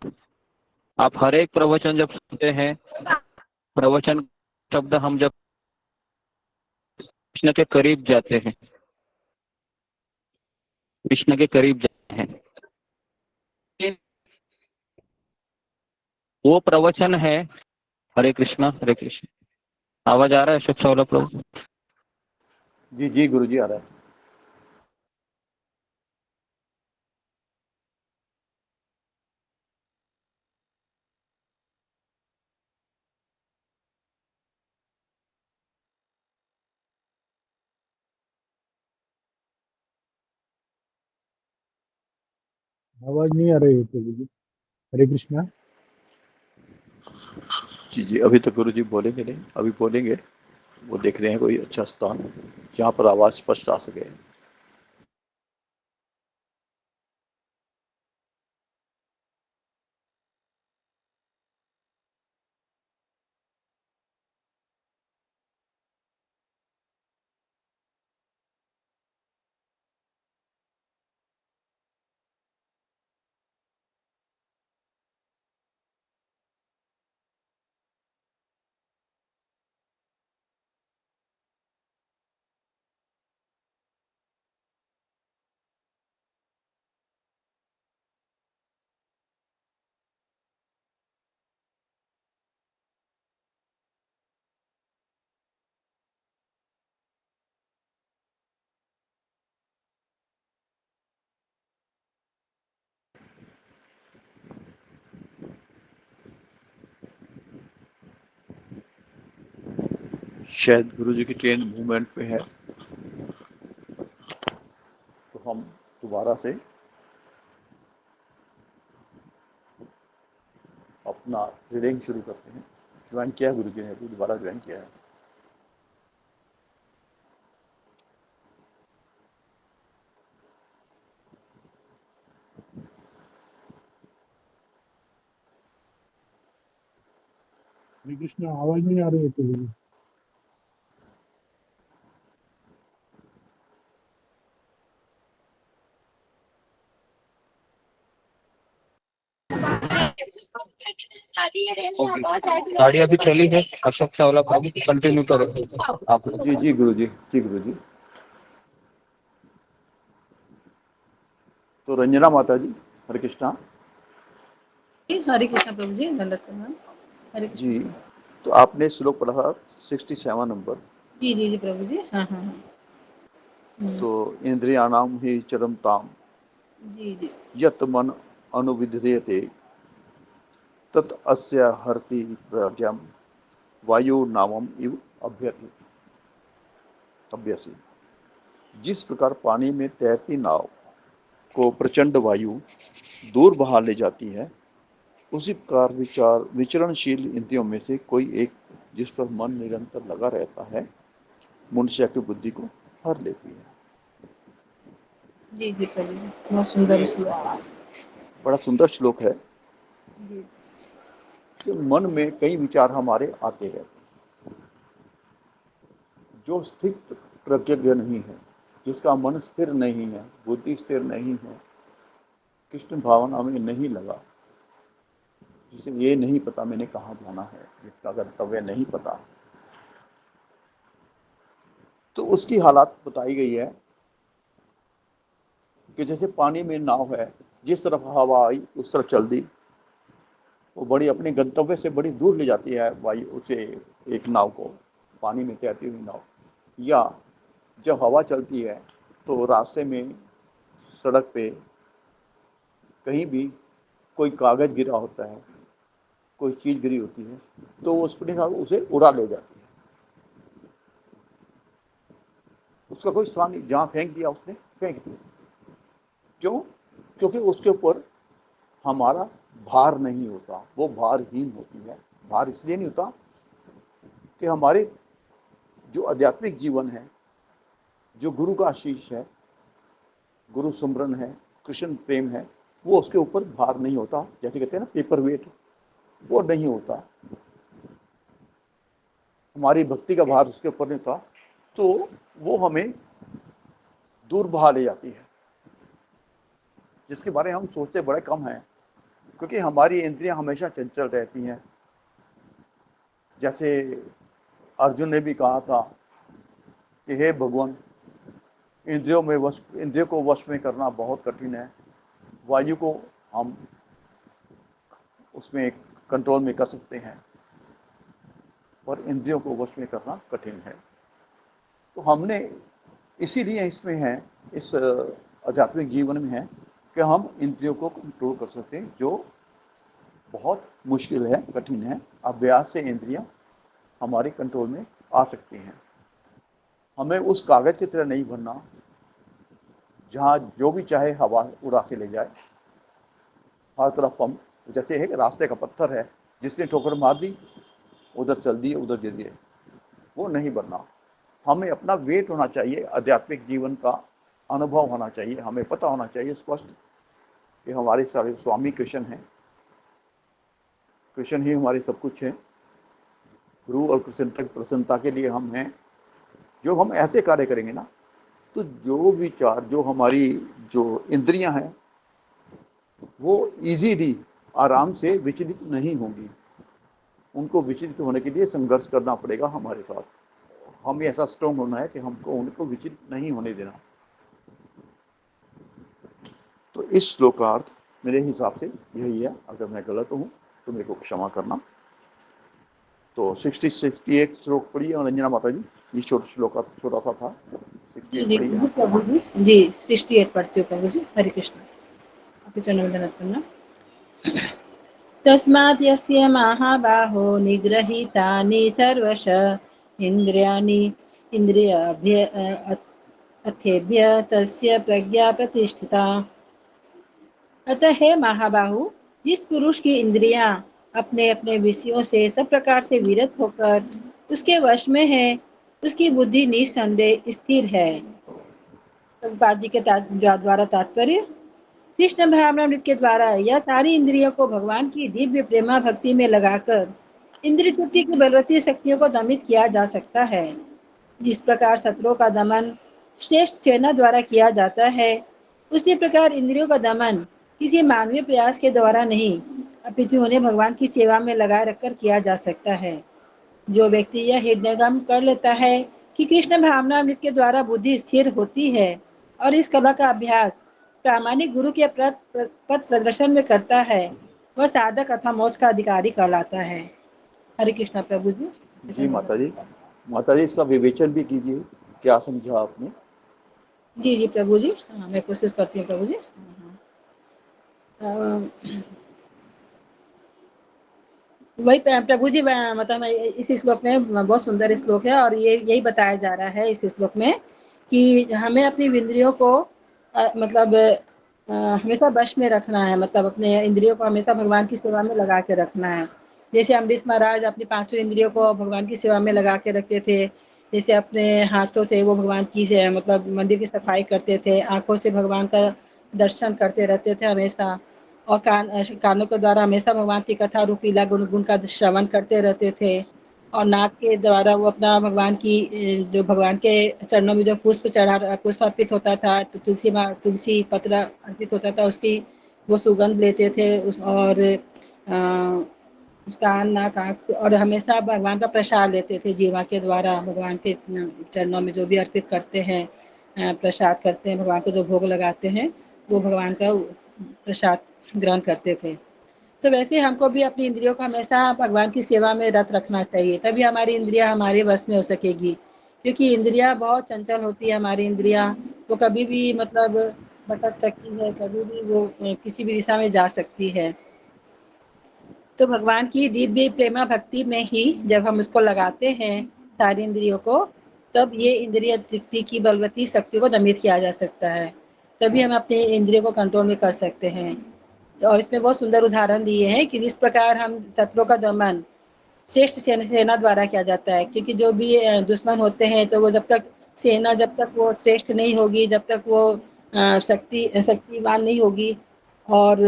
आप हर एक प्रवचन जब सुनते हैं, प्रवचन शब्द हम जब कृष्ण के करीब जाते हैं, कृष्ण के करीब जाते हैं, वो प्रवचन है। हरे कृष्णा हरे कृष्ण। आवाज आ रहा है अशोक चावला प्रभु? जी जी गुरु जी, आ रहा है। आवाज नहीं आ रही है प्रभु जी। हरे कृष्णा। जी जी, अभी तक गुरु जी बोलेंगे नहीं, अभी बोलेंगे। वो देख रहे हैं कोई अच्छा स्थान जहाँ पर आवाज स्पष्ट आ सके। शायद गुरु जी की ट्रेन मूवमेंट पे है, तो हम दोबारा से अपना रीडिंग शुरू करते हैं। ज्वाइन किया है गुरु जी ने, अभी दोबारा ज्वाइन किया है। हरे कृष्णा, आवाज नहीं आ रही है प्रभु जी। गाड़ी अभी चली है अशोक चावला प्रभु, कंटिन्यू करो आप। जी जी गुरु जी, जी गुरु जी। तो रंजना माता जी, हरे कृष्णा। हरे कृष्ण प्रभु जी, दंडवत प्रणाम। हरे कृष्ण। जी, तो आपने श्लोक पढ़ा था 67 नंबर। जी जी जी प्रभु जी, हाँ हाँ हाँ। तो इंद्रियाणाम ही चरमताम जी जी यत मन अनुविधेयते तत् अस्य हरति प्रज्ञम वायु नामम इव अभ्यति अभ्यसी। जिस प्रकार पानी में तैरती नाव को प्रचंड वायु दूर बहा ले जाती है, उसी प्रकार विचार विचरणशील इंद्रियों में से कोई एक जिस पर मन निरंतर लगा रहता है, मनुष्य की बुद्धि को हर लेती है। जी जी प्रभु जी, बहुत सुंदर ये श्लोक। बड़ा सुंदर श्लोक है जी कि मन में कई विचार हमारे आते रहते हैं। जो स्थिर प्रज्ञ नहीं है, जिसका मन स्थिर नहीं है, बुद्धि स्थिर नहीं है, कृष्ण भावना में नहीं लगा, जिसे ये नहीं पता मैंने कहाँ जाना है, जिसका गंतव्य नहीं पता, तो उसकी हालात बताई गई है कि जैसे पानी में नाव है, जिस तरफ हवा आई उस तरफ चल दी, वो बड़ी अपने गंतव्य से बड़ी दूर ले जाती है वायु उसे, एक नाव को, पानी में तैरती हुई नाव। या जब हवा चलती है तो रास्ते में, सड़क पे कहीं भी कोई कागज गिरा होता है, कोई चीज गिरी होती है, तो वो उसके साथ उसे उड़ा ले जाती है। उसका कोई स्थान नहीं, जहां फेंक दिया उसने फेंक दिया। क्यों? क्योंकि उसके ऊपर हमारा भार नहीं होता, वो भारहीन होती है। भार इसलिए नहीं होता कि हमारे जो आध्यात्मिक जीवन है, जो गुरु का आशीष है, गुरु सुमरन है, कृष्ण प्रेम है, वो उसके ऊपर भार नहीं होता। जैसे कहते हैं ना पेपर वेट, वो नहीं होता। हमारी भक्ति का भार उसके ऊपर नहीं होता, तो वो हमें दूर बहा ले जाती है, जिसके बारे में हम सोचते बड़े कम हैं, क्योंकि हमारी इंद्रियां हमेशा चंचल रहती हैं। जैसे अर्जुन ने भी कहा था कि हे भगवान, इंद्रियों को वश में करना बहुत कठिन है। वायु को हम उसमें कंट्रोल में कर सकते हैं, पर इंद्रियों को वश में करना कठिन है। तो हमने इसीलिए इसमें है, इस आध्यात्मिक जीवन में है कि हम इंद्रियों को कंट्रोल कर सकते हैं, जो बहुत मुश्किल है, कठिन है। अभ्यास से इंद्रियां हमारे कंट्रोल में आ सकती हैं। हमें उस कागज की तरह नहीं बनना जहाँ जो भी चाहे हवा उड़ा के ले जाए। हर तरफ हम, जैसे है रास्ते का पत्थर है, जिसने ठोकर मार दी उधर चल दिए, उधर गिर दिए, वो नहीं बनना। हमें अपना वेट होना चाहिए, आध्यात्मिक जीवन का अनुभव होना चाहिए। हमें पता होना चाहिए स्पष्ट कि हमारे सारे स्वामी कृष्ण हैं, कृष्ण ही हमारे सब कुछ है। गुरु और कृष्ण तक प्रसन्नता के लिए हम हैं। जो हम ऐसे कार्य करेंगे ना, तो जो विचार, जो हमारी जो इंद्रियां हैं, वो इजीली, आराम से विचलित नहीं होंगी। उनको विचलित होने के लिए संघर्ष करना पड़ेगा हमारे साथ। हमें ऐसा स्ट्रॉन्ग होना है कि हमको उनको विचलित नहीं होने देना। तो इस श्लोकार्थ मेरे हिसाब से यही है। अगर मैं गलत हूँ तो मेरे को क्षमा करना। तो 68 श्लोक पढ़िए और रंजना माता जी, ये श्लोक छोटा सा था। 68 पढ़िए प्रभु जी 68 पढ़ती हूँ प्रभु जी। हरे कृष्ण। अपि च नमोदनत्वं। तस्मात् यस्य महाबाहो निगृहीतानि सर्वश इन्द्रियाणि इन्द्रियाभ्य अथेभ्य तस्य प्रज्ञा प्रतिष्ठिता। अतः हे महाबाहु, जिस पुरुष की इंद्रियां अपने अपने विषयों से सब प्रकार से विरत होकर उसके वश में है, उसकी बुद्धि निसंदेह स्थिर है। प्रभुपाद जी के द्वारा तात्पर्य, कृष्ण भावनामृत के द्वारा यह सारी इंद्रियों को भगवान की दिव्य प्रेमा भक्ति में लगाकर इंद्रिय तृप्ति की बलवती शक्तियों को दमित किया जा सकता है। जिस प्रकार शत्रुओं का दमन श्रेष्ठ सेना द्वारा किया जाता है, उसी प्रकार इंद्रियों का दमन किसी मानवीय प्रयास के द्वारा नहीं, अपितु उन्हें भगवान की सेवा में लगाए रखकर किया जा सकता है। जो व्यक्ति यह हृदयगम कर लेता है कि कृष्ण भावनामृत के द्वारा बुद्धि स्थिर होती है और इस कला का अभ्यास प्रामाणिक गुरु के पथ प्रदर्शन में करता है, वह साधक अथवा मोक्ष का अधिकारी कहलाता है। हरे कृष्णा प्रभु जी। जी माता जी, माता जी इसका विवेचन भी कीजिए, क्या समझा आपने? जी जी प्रभु जी, हाँ मैं कोशिश करती हूँ प्रभु जी। वही प्रभु जी, मतलब इस श्लोक में बहुत सुंदर श्लोक है और ये यही बताया जा रहा है इस श्लोक में कि हमें अपनी इंद्रियों को मतलब हमेशा वश में रखना है। मतलब अपने इंद्रियों को हमेशा भगवान की सेवा में लगा के रखना है। जैसे अम्बरीश महाराज अपनी 5 इंद्रियों को भगवान की सेवा में लगा के रखते थे। जैसे अपने हाथों से वो भगवान की से मतलब मंदिर की सफाई करते थे, आंखों से भगवान का दर्शन करते रहते थे हमेशा, और कानों के द्वारा हमेशा भगवान की कथा रूपीला गुण का श्रवण करते रहते थे, और नाक के द्वारा वो अपना भगवान की जो भगवान के चरणों में जो पुष्प अर्पित होता था, तो तुलसी पत्र अर्पित होता था, उसकी वो सुगंध लेते थे। और कान नाक आँख, और हमेशा भगवान का प्रसाद लेते थे जीवा के द्वारा। भगवान के चरणों में जो भी अर्पित करते हैं, प्रसाद करते हैं, भगवान को जो भोग लगाते हैं, वो भगवान का प्रसाद ग्रहण करते थे। तो वैसे हमको भी अपनी इंद्रियों को हमेशा भगवान की सेवा में रत रखना चाहिए, तभी हमारी इंद्रियां हमारे वश में हो सकेगी। क्योंकि इंद्रियां बहुत चंचल होती है, हमारी इंद्रियां वो कभी भी मतलब भटक सकती है, कभी भी वो किसी भी दिशा में जा सकती है। तो भगवान की दिव्य प्रेमा भक्ति में ही जब हम उसको लगाते हैं सारी इंद्रियों को, तब ये इंद्रिय तृप्ति की बलवती शक्ति को दमित किया जा सकता है, तभी हम अपने इंद्रियों को कंट्रोल में कर सकते हैं। और इसमें बहुत सुंदर उदाहरण दिए हैं कि जिस प्रकार हम शत्रुओं का दमन श्रेष्ठ सेना द्वारा किया जाता है। क्योंकि जो भी दुश्मन होते हैं, तो वो जब तक सेना जब तक वो श्रेष्ठ नहीं होगी, जब तक वो शक्तिवान नहीं होगी, और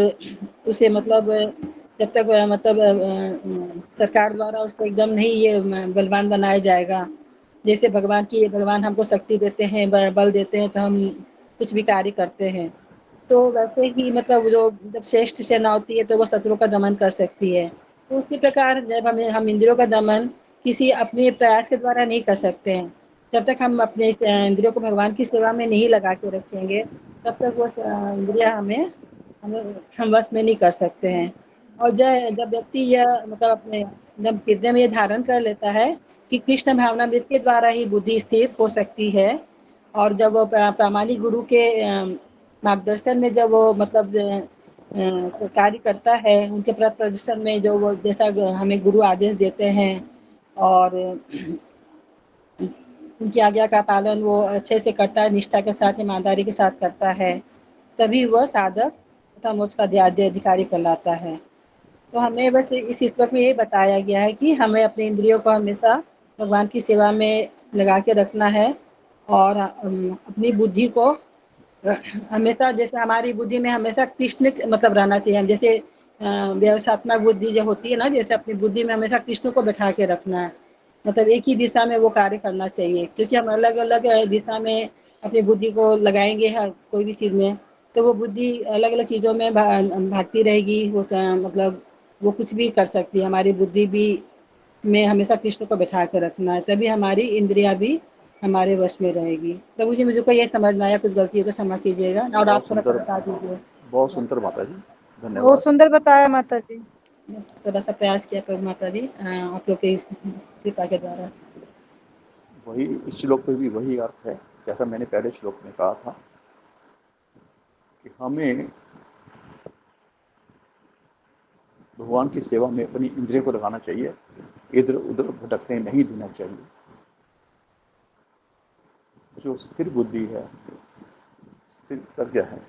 उसे मतलब जब तक सरकार द्वारा उसे एकदम नहीं ये बलवान बनाया जाएगा। जैसे भगवान हमको शक्ति देते हैं, बल देते हैं, तो हम कुछ भी कार्य करते हैं। तो वैसे ही मतलब जो जब श्रेष्ठ सेना होती है, तो वो शत्रु का दमन कर सकती है। तो उसी प्रकार जब हम इंद्रियों का दमन किसी अपने प्रयास के द्वारा नहीं कर सकते हैं। जब तक हम अपने इंद्रियों को भगवान की सेवा में नहीं लगा के रखेंगे, तब तक वो इंद्रिया हमें हमें हम वश में नहीं कर सकते हैं। और जब व्यक्ति यह मतलब अपने जब हृदय में ये धारण कर लेता है कि कृष्ण भावनामृत के द्वारा ही बुद्धि स्थिर हो सकती है, और जब वो प्रामाणिक गुरु के मार्गदर्शन में जब वो मतलब कार्य करता है, उनके पथ प्रदर्शन में जो वो जैसा हमें गुरु आदेश देते हैं, और उनकी आज्ञा का पालन वो अच्छे से करता है, निष्ठा के साथ, ईमानदारी के साथ करता है, तभी वह साधक तथा मोक्ष का अधिकारी कहलाता है। तो हमें बस इस श्लोक में यही बताया गया है कि हमें अपने इंद्रियों को हमेशा भगवान की सेवा में लगा के रखना है, और अपनी बुद्धि को हमेशा, जैसे हमारी बुद्धि में हमेशा कृष्ण मतलब रहना चाहिए। हम जैसे व्यवसात्मक बुद्धि जो होती है ना, जैसे अपनी बुद्धि में हमेशा कृष्ण को बैठा के रखना है, मतलब एक ही दिशा में वो कार्य करना चाहिए। क्योंकि हम अलग अलग दिशा में अपनी बुद्धि को लगाएंगे हर कोई भी चीज़ में, तो वो बुद्धि अलग अलग चीज़ों में भागती रहेगी। वो मतलब वो कुछ भी कर सकती है। हमारी बुद्धि भी में हमेशा कृष्ण को बैठा कर रखना है, तभी हमारी इंद्रियां भी हमारे वश में रहेगी। प्रभु जी, मुझको ये समझ में आया, कुछ गलती हो तो क्षमा कीजिएगा, और आप बहुत थोड़ा सा सुंदर, बता दीजिए। बहुत सुंदर माता जी, बहुत धन्यवाद। सुंदर बताया माता जी। बस थोड़ा सा प्रयास किया प्रभु माता जी, आप लोग की कृपा के द्वारा। वही इस श्लोक में भी वही अर्थ है, जैसा मैंने पहले श्लोक में कहा था कि हमें भगवान की सेवा में अपनी इंद्रियों को लगाना चाहिए, इधर उधर भटकने नहीं देना चाहिए। जो स्थिर बुद्धि है, स्थिर प्रज्ञा है,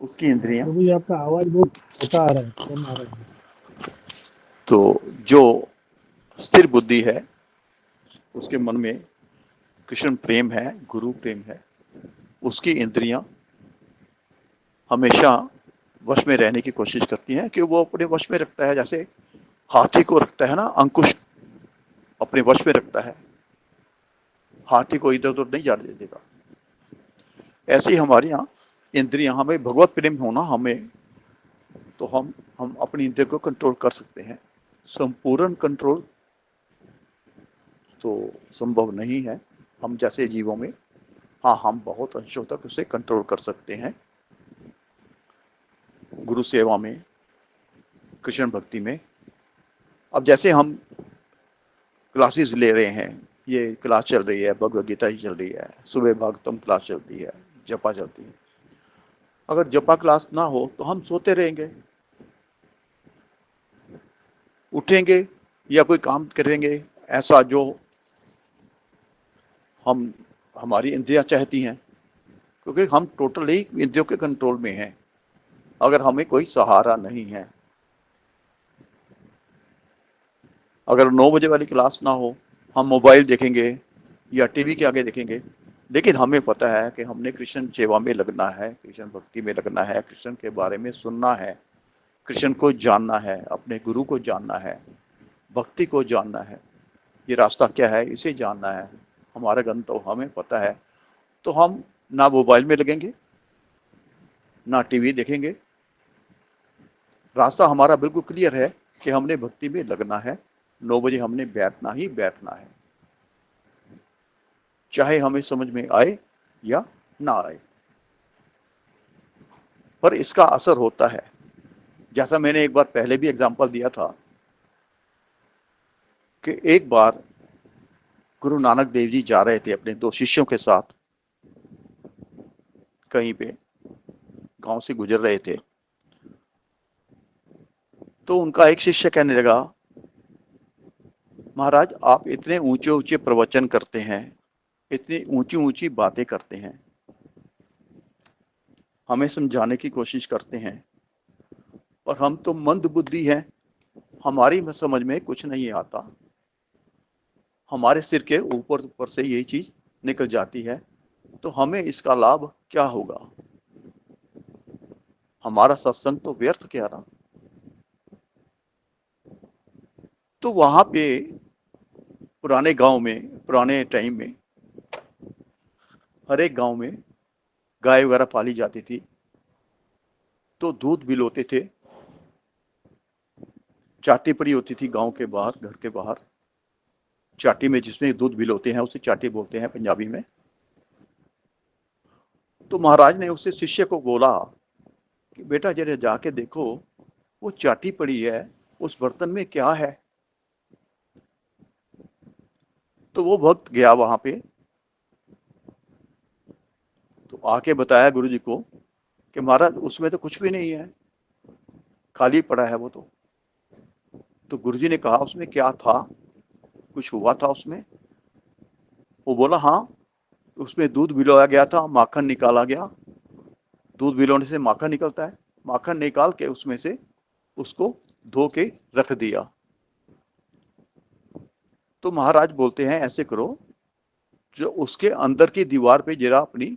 उसकी इंद्रियां, प्रभु जी आपका आवाज बहुत छोटा आ रहा है, कम आ रहा है। तो जो स्थिर बुद्धि है, उसके मन में कृष्ण प्रेम है, गुरु प्रेम है, उसकी इंद्रियां हमेशा वश में रहने की कोशिश करती हैं कि वो अपने वश में रखता है। जैसे हाथी को रखता है ना, अंकुश अपने वश में रखता है, हाथी को इधर उधर नहीं जाने देगा। ऐसे ही हमारे यहाँ इंद्रियां, हमें भगवत प्रेम होना, हमें तो हम अपनी इंद्रियों को कंट्रोल कर सकते हैं। संपूर्ण कंट्रोल तो संभव नहीं है हम जैसे जीवों में। हाँ, हम बहुत अंशों तक उसे कंट्रोल कर सकते हैं, गुरु सेवा में, कृष्ण भक्ति में। अब जैसे हम क्लासेस ले रहे हैं, ये क्लास चल रही है, भगवद गीता ही चल रही है, सुबह भागवतम क्लास चलती है, जपा चलती है। अगर जपा क्लास ना हो तो हम सोते रहेंगे, उठेंगे या कोई काम करेंगे ऐसा जो हमारी इंद्रियां चाहती हैं, क्योंकि हम टोटली इंद्रियों के कंट्रोल में हैं अगर हमें कोई सहारा नहीं है। अगर 9 बजे वाली क्लास ना हो, हम मोबाइल देखेंगे या टीवी के आगे देखेंगे, लेकिन हमें पता है कि हमने कृष्ण सेवा में लगना है, कृष्ण भक्ति में लगना है, कृष्ण के बारे में सुनना है, कृष्ण को जानना है, अपने गुरु को जानना है, भक्ति को जानना है, ये रास्ता क्या है इसे जानना है, हमारा गंतव्य हमें पता है। तो हम ना मोबाइल में लगेंगे, ना टीवी देखेंगे, रास्ता हमारा बिल्कुल क्लियर है कि हमने भक्ति में लगना है, 9 बजे हमने बैठना ही बैठना है, चाहे हमें समझ में आए या ना आए, पर इसका असर होता है। जैसा मैंने एक बार पहले भी एग्जांपल दिया था कि एक बार गुरु नानक देव जी जा रहे थे अपने 2 शिष्यों के साथ, कहीं पे गांव से गुजर रहे थे, तो उनका एक शिष्य कहने लगा, महाराज आप इतने ऊंचे ऊंचे प्रवचन करते हैं, इतनी ऊंची ऊंची बातें करते हैं, हमें समझाने की कोशिश करते हैं, और हम तो मंद बुद्धि हैं, हमारी समझ में कुछ नहीं आता, हमारे सिर के ऊपर ऊपर से यही चीज निकल जाती है, तो हमें इसका लाभ क्या होगा, हमारा सत्संग तो व्यर्थ क्या रहा। तो वहां पे पुराने गांव में, पुराने टाइम में हर एक गांव में गाय वगैरह पाली जाती थी, तो दूध बिलोते थे, चाटी पड़ी होती थी गांव के बाहर, घर के बाहर, चाटी में जिसमें दूध बिलोते हैं उसे चाटी बोलते हैं पंजाबी में। तो महाराज ने उससे शिष्य को बोला कि बेटा जरा जाके देखो वो चाटी पड़ी है, उस बर्तन में क्या है। तो वो भक्त गया वहां पे, तो आके बताया गुरु जी को कि महाराज उसमें तो कुछ भी नहीं है, खाली पड़ा है वो तो गुरु जी ने कहा उसमें क्या था, कुछ हुआ था उसमें। वो बोला हाँ, उसमें दूध भिगोया गया था, माखन निकाला गया, दूध भिगोने से माखन निकलता है, माखन निकाल के उसमें से उसको धो के रख दिया। तो महाराज बोलते हैं ऐसे करो, जो उसके अंदर की दीवार पे जरा अपनी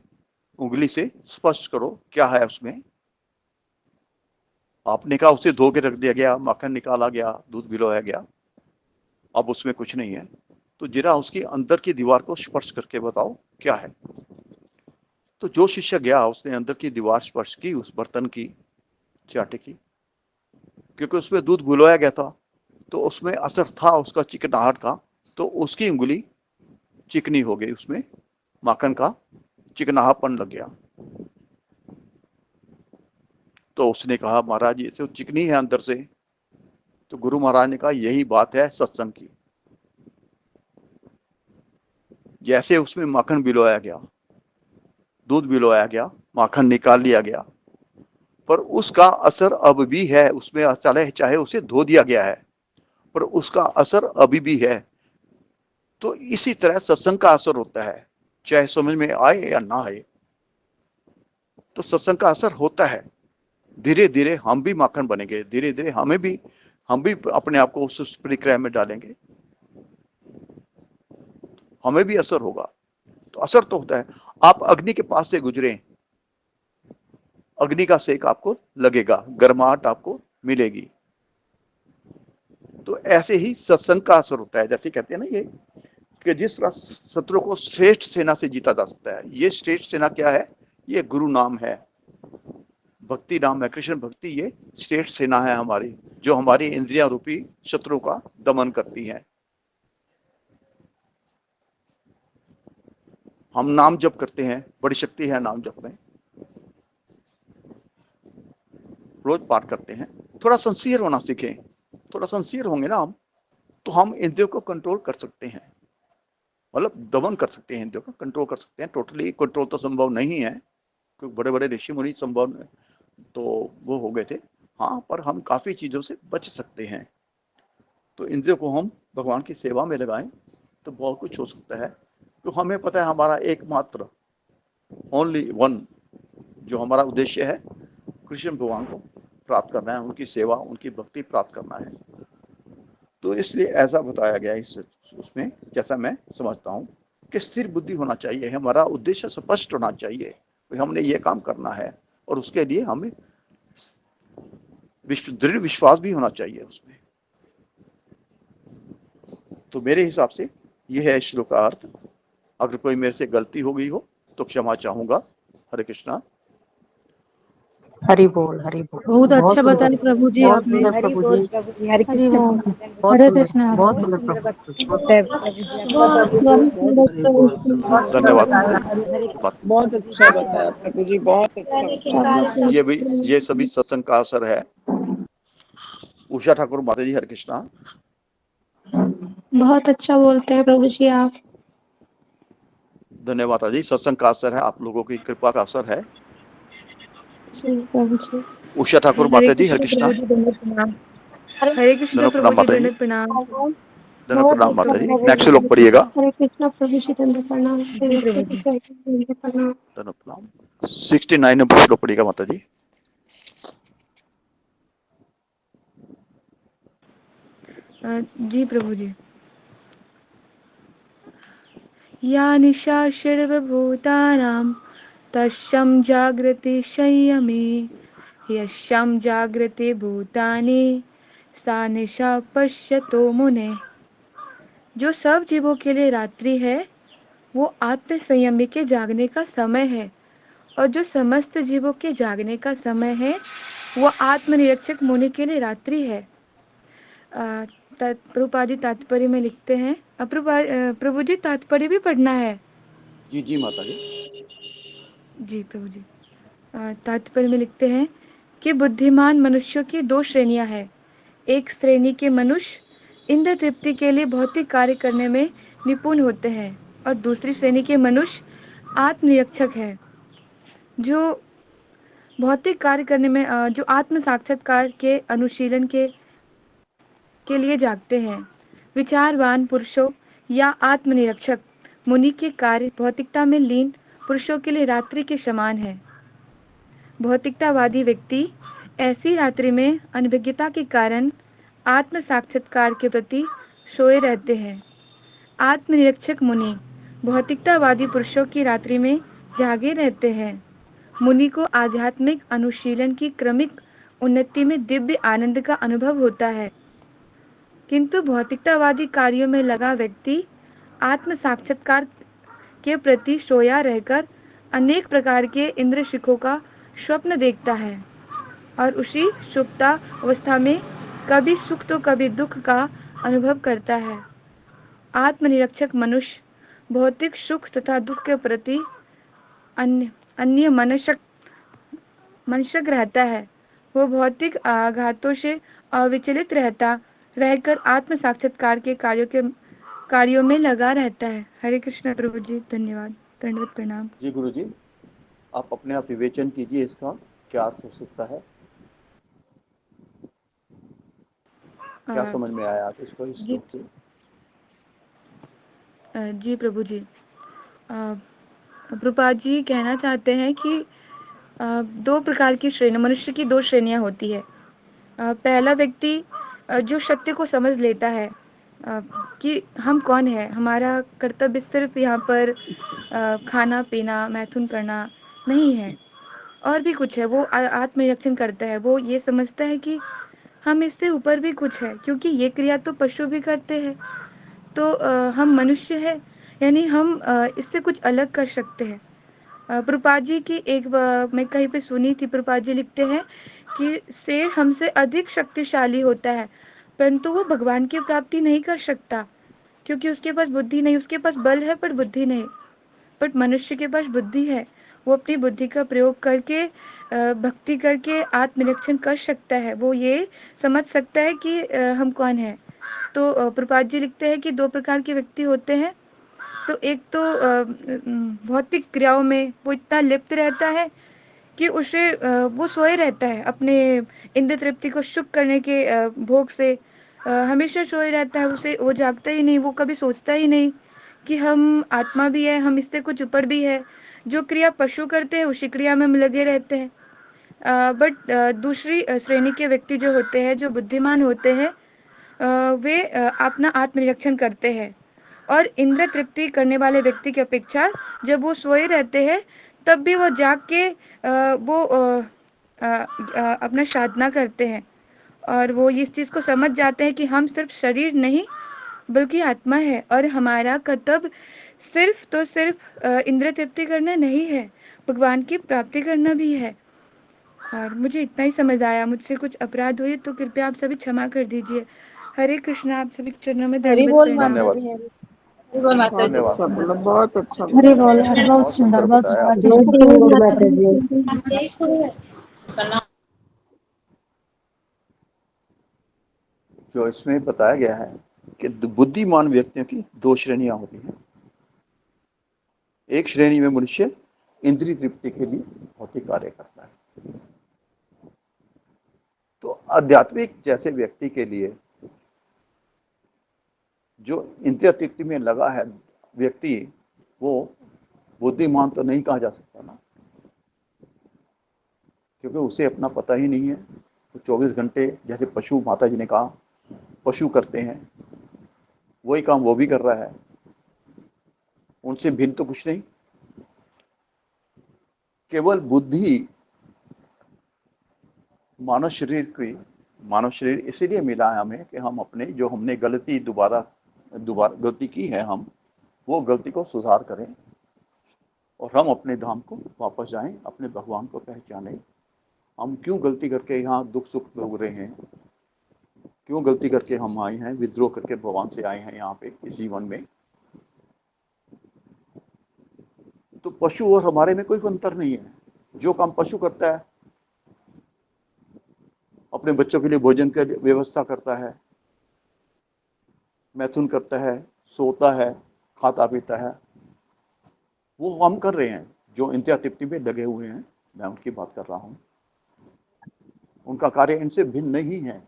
उंगली से स्पर्श करो क्या है उसमें। आपने कहा उसे धो के रख दिया गया, माखन निकाला गया, दूध भिगोया गया, अब उसमें कुछ नहीं है, तो जरा उसकी अंदर की दीवार को स्पर्श करके बताओ क्या है। तो जो शिष्य गया उसने अंदर की दीवार स्पर्श की उस बर्तन की, चाटे की, क्योंकि उसमें दूध भिगोया गया था, तो उसमें असर था उसका चिकनाहट का, तो उसकी उंगली चिकनी हो गई, उसमें माखन का चिकनाहापन लग गया। तो उसने कहा महाराज ये तो चिकनी है अंदर से। तो गुरु महाराज ने कहा यही बात है सत्संग की, जैसे उसमें माखन भिगोया गया, दूध भिगोया गया, माखन निकाल लिया गया, पर उसका असर अब भी है उसमें, चले चाहे उसे धो दिया गया है पर उसका असर अभी भी है। तो इसी तरह सत्संग का असर होता है, चाहे समझ में आए या ना आए, तो सत्संग का असर होता है। धीरे धीरे हम भी माखन बनेंगे, धीरे धीरे हम भी अपने आप को उस प्रक्रिया में डालेंगे, हमें भी असर होगा। तो असर तो होता है। आप अग्नि के पास से गुजरे, अग्नि का सेक आपको लगेगा, गर्माहट आपको मिलेगी। तो ऐसे ही सत्संग का असर होता है। जैसे कहते हैं ना ये कि जिस तरह शत्रु को श्रेष्ठ सेना से जीता जा सकता है, ये श्रेष्ठ सेना क्या है, ये गुरु नाम है, भक्ति नाम है, कृष्ण भक्ति, ये श्रेष्ठ सेना है हमारी, जो हमारी इंद्रिया रूपी शत्रु का दमन करती है। हम नाम जप करते हैं, बड़ी शक्ति है नाम जप में, रोज पाठ करते हैं। थोड़ा सिंसियर होना सीखें, थोड़ा सिंसियर होंगे ना हम, तो हम इंद्रियों को कंट्रोल कर सकते हैं, मतलब दमन कर सकते हैं, इंद्रियों को कंट्रोल कर सकते हैं। टोटली कंट्रोल तो संभव नहीं है, क्योंकि बड़े बड़े ऋषि मुनि संभव तो वो हो गए थे, हाँ, पर हम काफी चीजों से बच सकते हैं। तो इंद्रियों को हम भगवान की सेवा में लगाएं तो बहुत कुछ हो सकता है। तो हमें पता है हमारा एकमात्र ओनली वन जो हमारा उद्देश्य है, कृष्ण भगवान को प्राप्त करना है, उनकी सेवा, उनकी भक्ति प्राप्त करना है। तो इसलिए ऐसा बताया गया इस उसमें, जैसा मैं समझता हूँ कि स्थिर बुद्धि होना चाहिए, हमारा उद्देश्य स्पष्ट होना चाहिए, हमने ये काम करना है, और उसके लिए हमें दृढ़ विश्वास भी होना चाहिए उसमें। तो मेरे हिसाब से यह है श्लोक का अर्थ। अगर कोई मेरे से गलती हो गई हो तो क्षमा चाहूंगा। हरे कृष्णा। हरि बोल हरि बोल। बहुत अच्छा सुंदर, बताया प्रभु जी बहुत आपने। सुंदर हरि प्रभु बोल जी, प्रभु जी, हरे हरि कृष्ण। बोल। बहुत हरे सुंदर, कृष्णा। बहुत बहुत सुंदर सुंदर प्रभु। बताया प्रभु जी आपने। बहुत हरि बोल प्रभु जी। धन्यवाद माता जी। हरे बहुत प्रभु अच्छा जी। बताया प्रभु जी, बहुत अच्छा बताया। ये सभी सत्संग का असर है। उषा ठाकुर माता जी, हरे कृष्णा। बहुत अच्छा बोलते हैं प्रभु जी आप। धन्यवाद माता जी, सत्संग का असर है, आप लोगों की कृपा का असर है। जी प्रभु जी। उषा ठाकुर हरे माता जी, हरे कृष्ण कृष्णा। प्रभु जी, दंडवत प्रणाम। हरे कृष्ण धन्यवाद प्रभु प्रणाम जी, माता जी, दंडवत प्रणाम। धन्यवाद बहुत प्रणाम अच्छा माता तो जी। प्रभु नेक्स्ट जी। श्लोक पढ़िएगा। हरे कृष्णा प्रभु जी दंड प्रणाम। जी प्रभु जी। दंड प्रणाम। धन्यवाद प्रणाम। 69 नंबर श्लोक पढ़िएगा माता जी। जी प्रभु जी। या निशा सर्वभूतानां तस्यां जागृति संयमे, यस्यां जागृति भूतानि सा निशा पश्यतो मुने। जो सब जीवों के लिए रात्रि है वो आत्म संयमी के जागने का समय है, और जो समस्त जीवों के जागने का समय है वो आत्मनिरीक्षक मुनि के लिए रात्रि है। प्रभुपाद जी तात्पर्य में लिखते हैं। प्रभु जी तात्पर्य भी पढ़ना है। जी जी माता जी। जी प्रभु जी। तात्पर्य में लिखते हैं कि बुद्धिमान मनुष्यों की दो श्रेणियां हैं। एक श्रेणी के मनुष्य इंद्र तृप्ति के लिए भौतिक कार्य करने में निपुण होते हैं, और दूसरी श्रेणी के मनुष्य आत्मनिरीक्षक है, जो भौतिक कार्य करने में जो आत्म साक्षात्कार के अनुशीलन के लिए जागते हैं। विचारवान पुरुषों या आत्मनिरीक्षक मुनि के कार्य भौतिकता में लीन पुरुषों के लिए रात्रि के समान है। भौतिकतावादी व्यक्ति ऐसी रात्रि में अनभिज्ञता के कारण आत्म साक्षात्कार के प्रति सोए रहते हैं। आत्मनिरीक्षक मुनि भौतिकतावादी पुरुषों की रात्रि में जागे रहते हैं। मुनि को आध्यात्मिक अनुशीलन की क्रमिक उन्नति में दिव्य आनंद का अनुभव होता है, किंतु भौतिकतावादी कार्यों में लगा व्यक्ति आत्म साक्षात्कार के प्रति सोया रहकर अनेक प्रकार के इंद्र शिखों का स्वप्न देखता है, और उसी सुप्ता अवस्था में कभी सुख तो कभी दुख का अनुभव करता है। आत्मनिरीक्षक मनुष्य भौतिक सुख तथा दुख के प्रति अन्य मनस्क रहता है। वो भौतिक आघातों से अविचलित रहकर आत्म साक्षात्कार के कार्यों में लगा रहता है। हरे कृष्ण प्रभु जी, धन्यवाद, दंडवत प्रणाम। जी गुरु जी, आप अपने आप विवेचन कीजिए, इसका क्या अर्थ हो सकता है, क्या समझ में आया आप इसको इस जी श्लोक से? जी प्रभु जी। प्रभुपाद जी कहना चाहते हैं कि दो प्रकार की श्रेणी, मनुष्य की दो श्रेणियां होती है। पहला व्यक्ति जो सत्य को समझ लेता है कि हम कौन है, हमारा कर्तव्य सिर्फ यहाँ पर खाना पीना मैथुन करना नहीं है, और भी कुछ है। वो आत्मनिरीक्षण करता है, वो ये समझता है कि हम इससे ऊपर भी कुछ है, क्योंकि ये क्रिया तो पशु भी करते हैं, तो हम मनुष्य है, यानी हम इससे कुछ अलग कर सकते हैं। प्रभुपाद जी की मैं कहीं पे सुनी थी, प्रभुपाद जी लिखते हैं कि शेर हमसे अधिक शक्तिशाली होता है, परंतु वो भगवान की प्राप्ति नहीं कर सकता, क्योंकि उसके पास बुद्धि नहीं, उसके पास बल है पर बुद्धि नहीं। बट मनुष्य के पास बुद्धि है, वो अपनी बुद्धि का प्रयोग करके भक्ति करके आत्मनिरीक्षण कर सकता है, वो ये समझ सकता है कि हम कौन है। तो प्रभुपाद जी लिखते हैं कि दो प्रकार के व्यक्ति होते हैं। तो एक तो भौतिक क्रियाओं में वो इतना लिप्त रहता है कि उसे वो सोए रहता है अपने इंद्र तृप्ति को सुख करने के भोग से, हमेशा सोए रहता है, उसे वो जागता ही नहीं, वो कभी सोचता ही नहीं कि हम आत्मा भी है, हम इससे कुछ ऊपर भी है। जो क्रिया पशु करते हैं उसी क्रिया में हम लगे रहते हैं। बट दूसरी श्रेणी के व्यक्ति जो होते हैं, जो बुद्धिमान होते हैं, वे अपना आत्मनिरीक्षण करते हैं, और इंद्र तृप्ति करने वाले व्यक्ति की अपेक्षा जब वो सोए रहते हैं तब भी वो जाग के अपना साधना करते हैं, और वो इस चीज़ को समझ जाते हैं कि हम सिर्फ शरीर नहीं बल्कि आत्मा है, और हमारा कर्तव्य सिर्फ तो सिर्फ इंद्र तृप्ति करना नहीं है, भगवान की प्राप्ति करना भी है। और मुझे इतना ही समझ आया। मुझसे कुछ अपराध हुए तो कृपया आप सभी क्षमा कर दीजिए। हरे कृष्णा। आप सभी के चरणों में हरि दंडवत बोल प्रणाम। माता धन्यवाद। जी, हरि बोल माता जी। बहुत धन्यवाद। अच्छा बोला, बहुत अच्छा बोला। हरे बोल। बहुत बहुत सुंदर, सुंदर बहुत बताया स्वादिष्ट। आपने। जो इसमें बताया गया है कि बुद्धिमान व्यक्तियों की दो श्रेणियां होती हैं। एक श्रेणी में मनुष्य इंद्रिय तृप्ति के लिए भौतिक कार्य करता है। तो आध्यात्मिक जैसे व्यक्ति के लिए जो इंद्रिय तृप्ति में लगा है व्यक्ति, वो बुद्धिमान तो नहीं कहा जा सकता ना, क्योंकि उसे अपना पता ही नहीं है। तो 24 घंटे जैसे पशु, माता जी ने कहा, पशु करते हैं वही काम वो भी कर रहा है, उनसे भिन्न तो कुछ नहीं। केवल बुद्धि मानव शरीर इसीलिए मिला है हमें कि हम अपने जो हमने दोबारा गलती की है, हम वो गलती को सुधार करें और हम अपने धाम को वापस जाएं, अपने भगवान को पहचानें। हम क्यों गलती करके यहाँ दुख सुख भोग रहे हैं, क्यों गलती करके हम आए हैं, विद्रोह करके भगवान से आए हैं यहाँ पे इस जीवन में। तो पशु और हमारे में कोई अंतर नहीं है। जो काम पशु करता है, अपने बच्चों के लिए भोजन की व्यवस्था करता है, मैथुन करता है, सोता है, खाता पीता है, वो हम कर रहे हैं। जो इंद्रिय तृप्ति में लगे हुए हैं, मैं उनकी बात कर रहा हूँ, उनका कार्य इनसे भिन्न नहीं है।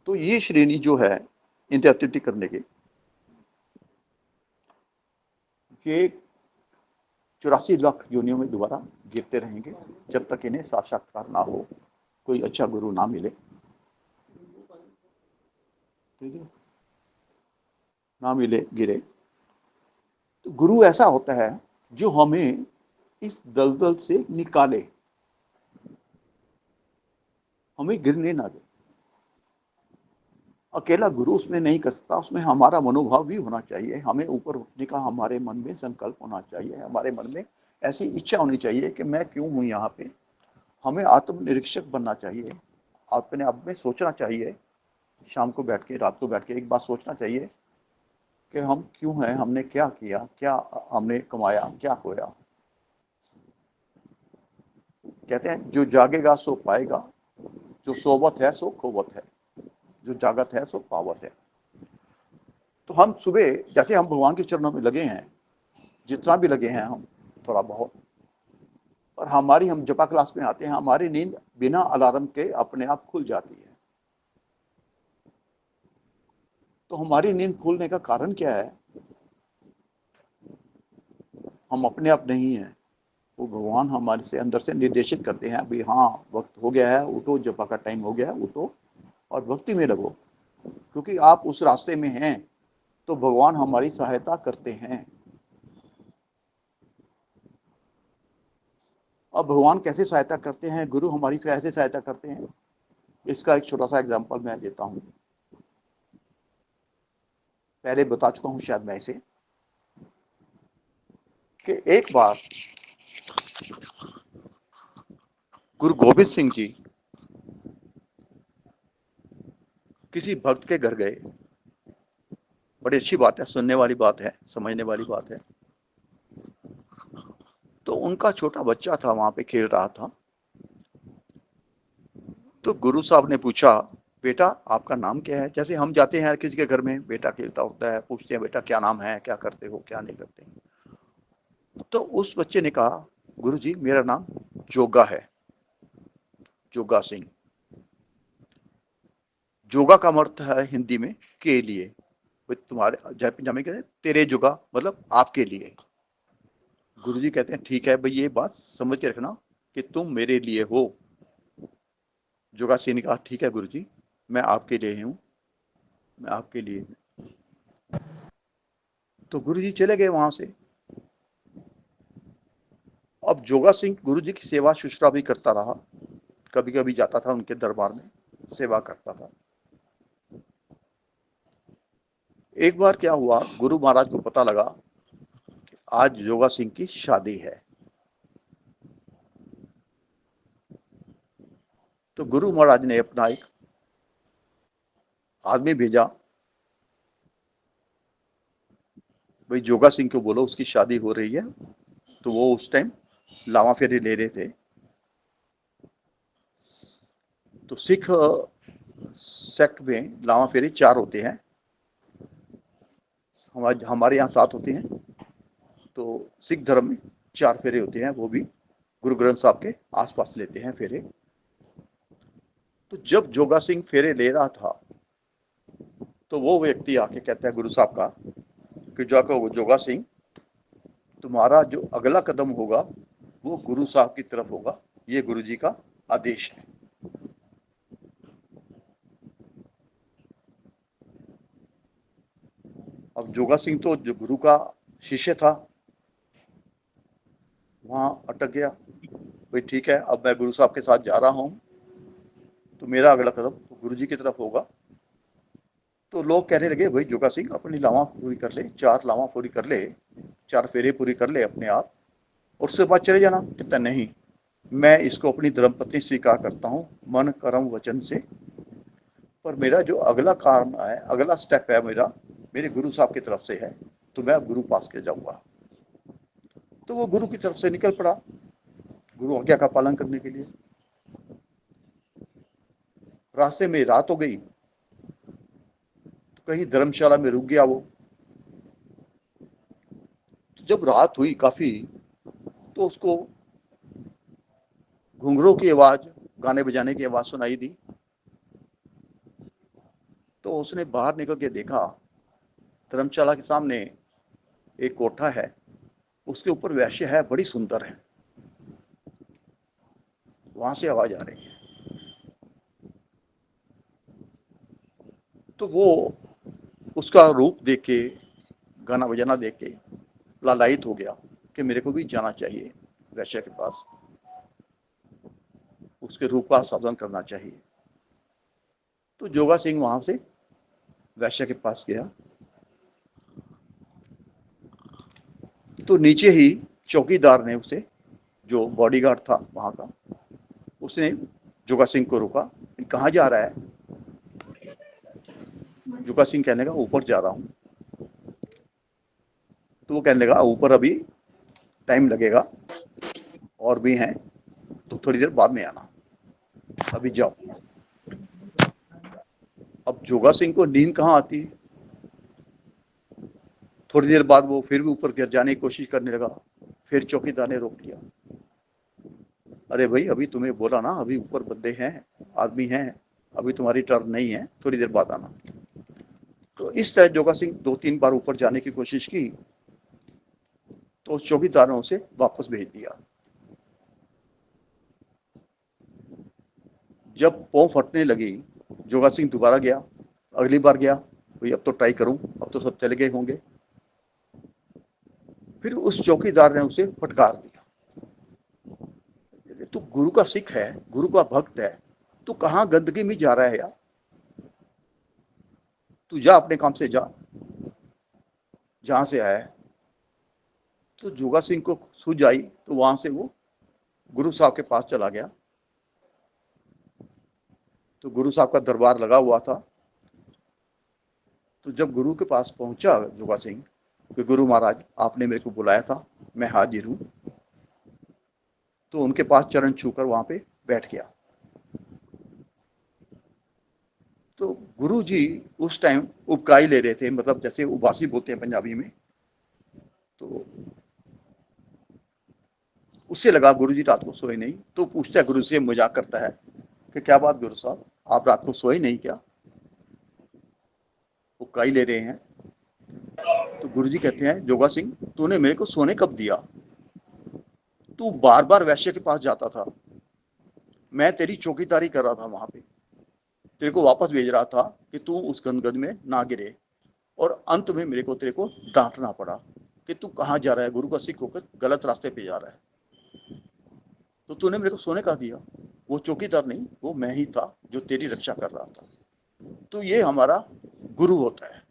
तो ये श्रेणी जो है इंद्रिय तृप्ति करने की, ये 84 लाख योनियों में दोबारा गिरते रहेंगे जब तक इन्हें साक्षात्कार ना हो, कोई अच्छा गुरु ना मिले। ठीक है, ना मिले, गिरे। तो गुरु ऐसा होता है जो हमें इस दलदल से निकाले, हमें गिरने ना दे। अकेला गुरु उसमें नहीं कर सकता, उसमें हमारा मनोभाव भी होना चाहिए। हमें ऊपर उठने का हमारे मन में संकल्प होना चाहिए, हमारे मन में ऐसी इच्छा होनी चाहिए कि मैं क्यों हूं यहाँ पे। हमें आत्मनिरीक्षक बनना चाहिए, अपने आप में सोचना चाहिए। शाम को बैठ के, रात को बैठ के एक बात सोचना चाहिए कि हम क्यों हैं, हमने क्या किया, क्या हमने कमाया, क्या खोया। कहते हैं जो जागेगा सो पाएगा, जो सोवत है सो खोवत है, जो जागत है सो पावत है। तो हम सुबह जैसे हम भगवान के चरणों में लगे हैं, जितना भी लगे हैं हम थोड़ा बहुत, और हम जपा क्लास में आते हैं, हमारी नींद बिना अलार्म के अपने आप खुल जाती है। तो हमारी नींद खुलने का कारण क्या है? हम अपने आप नहीं हैं, वो भगवान हमारे से अंदर से निर्देशित करते हैं, अभी हाँ वक्त हो गया है, उठो, जपा का टाइम हो गया है, उठो और भक्ति में लगो। क्योंकि आप उस रास्ते में हैं तो भगवान हमारी सहायता करते हैं। अब भगवान कैसे सहायता करते हैं, गुरु हमारी कैसे सहायता करते हैं, इसका एक छोटा सा एग्जांपल मैं देता हूं। पहले बता चुका हूं शायद मैं इसे, कि एक बार गुरु गोबिंद सिंह जी किसी भक्त के घर गए। बड़ी अच्छी बात है, सुनने वाली बात है, समझने वाली बात है। तो उनका छोटा बच्चा था, वहां पे खेल रहा था। तो गुरु साहब ने पूछा, बेटा आपका नाम क्या है? जैसे हम जाते हैं किसी के घर में, बेटा खेलता होता है, पूछते हैं बेटा क्या नाम है, क्या करते हो, क्या नहीं करते। तो उस बच्चे ने कहा, गुरु जी मेरा नाम जोगा है, जोगा सिंह। जोगा का अर्थ है हिंदी में के लिए। तुम्हारे पंजाबी में कहते हैं तेरे जोगा, मतलब आपके लिए। गुरुजी कहते हैं ठीक है भाई, ये बात समझ के रखना कि तुम मेरे लिए हो। जोगा सिंह ने कहा ठीक है गुरुजी, मैं आपके लिए हूं, मैं आपके लिए हूं। तो गुरुजी चले गए वहां से। अब जोगा सिंह गुरुजी की सेवा शुश्रा भी करता रहा, कभी कभी जाता था उनके दरबार में, सेवा करता था। एक बार क्या हुआ, गुरु महाराज को पता लगा कि आज जोगा सिंह की शादी है। तो गुरु महाराज ने अपना एक आदमी भेजा, भाई जोगा सिंह को बोलो उसकी शादी हो रही है। तो वो उस टाइम लावा फेरी ले रहे थे। तो सिख सेक्ट में लावा फेरी 4 होते हैं, हमारे यहाँ 7 होते हैं। तो सिख धर्म में 4 फेरे होते हैं, वो भी गुरु ग्रंथ साहब के आसपास लेते हैं फेरे। तो जब जोगा सिंह फेरे ले रहा था तो वो व्यक्ति आके कहता है गुरु साहब का कि जोगा सिंह, तुम्हारा जो अगला कदम होगा वो गुरु साहब की तरफ होगा, ये गुरु जी का आदेश है। अब जोगा सिंह तो जो गुरु का शिष्य था वहां अटक गया, भाई ठीक है अब मैं गुरु साहब के साथ जा रहा हूं, तो मेरा अगला कदम तो गुरु जी की तरफ होगा। तो लोग कहने लगे भाई जोगा सिंह अपनी लावा पूरी कर ले, 4 लावा पूरी कर ले, 4 फेरे पूरी कर ले अपने आप, और उसके बाद चले जाना। कहता नहीं, मैं इसको अपनी धर्मपत्नी स्वीकार करता हूँ मन कर्म वचन से, पर मेरा जो अगला काम है, अगला स्टेप है मेरा, मेरे गुरु साहब की तरफ से है, तो मैं अब गुरु पास के जाऊंगा। तो वो गुरु की तरफ से निकल पड़ा गुरु आज्ञा का पालन करने के लिए। रास्ते में रात हो गई, तो कहीं धर्मशाला में रुक गया वो। तो जब रात हुई काफी, तो उसको घुंघरों की आवाज, गाने बजाने की आवाज सुनाई दी। तो उसने बाहर निकल के देखा, धर्मशाला के सामने एक कोठा है, उसके ऊपर वैश्य है, बड़ी सुंदर है, वहां से आवाज आ रही है। तो वो उसका रूप देख के, गाना बजाना देख के लालायित हो गया कि मेरे को भी जाना चाहिए वैश्य के पास, उसके रूप का साधन करना चाहिए। तो जोगा सिंह वहां से वैश्य के पास गया। तो नीचे ही चौकीदार ने उसे, जो बॉडीगार्ड था वहां का, उसने जोगा सिंह को रोका, कहाँ जा रहा है? जोगा सिंह कहने लगा ऊपर जा रहा हूं। तो वो कहने लगा ऊपर अभी टाइम लगेगा, और भी हैं, तो थोड़ी देर बाद में आना, अभी जाओ। अब जोगा सिंह को नींद कहाँ आती। थोड़ी देर बाद वो फिर भी ऊपर गिर जाने की कोशिश करने लगा। फिर चौकीदार ने रोक लिया, अरे भाई अभी तुम्हें बोला ना, अभी ऊपर बंदे हैं, आदमी हैं, अभी तुम्हारी टर्न नहीं है, थोड़ी देर बाद आना। तो इस तरह जोगा सिंह 2-3 बार ऊपर जाने की कोशिश की, तो चौकीदार ने उसे वापस भेज दिया। जब पाँव फटने लगी, जोगा सिंह दोबारा गया, अगली बार गया, भाई अब तो ट्राई करूं, अब तो सब चले गए होंगे। फिर उस चौकीदार ने उसे फटकार दिया, तू गुरु का सिख है, गुरु का भक्त है, तू कहां गंदगी में जा रहा है यार, तू जा अपने काम से जा, जहां से आया है। तो जोगा सिंह को सूझ आई, तो वहां से वो गुरु साहब के पास चला गया। तो गुरु साहब का दरबार लगा हुआ था। तो जब गुरु के पास पहुंचा जोगा सिंह कि गुरु महाराज आपने मेरे को बुलाया था, मैं हाजिर हूं, तो उनके पास चरण छूकर वहां पे बैठ गया। तो गुरु जी उस टाइम उपकाई ले रहे थे, मतलब जैसे उबासी बोलते हैं पंजाबी में। तो उससे लगा गुरु जी रात को सोए नहीं। तो पूछता है गुरु से, मजाक करता है कि क्या बात गुरु साहब, आप रात को सोए नहीं क्या, उपकाई ले रहे हैं? तो गुरु जी कहते हैं जोगा सिंह तूने मेरे को सोने कब दिया, तू बार बार वैश्य के पास जाता था, मैं तेरी चौकीदारी कर रहा था वहां पे, तेरे को वापस भेज रहा था कि तू उस गंदगी में ना गिरे, और अंत में मेरे को तेरे को डांटना पड़ा कि तू कहाँ जा रहा है, गुरु का सिख होकर गलत रास्ते पे जा रहा है, तो तूने मेरे को सोने का दिया। वो चौकीदार नहीं, वो मैं ही था जो तेरी रक्षा कर रहा था। तो ये हमारा गुरु होता है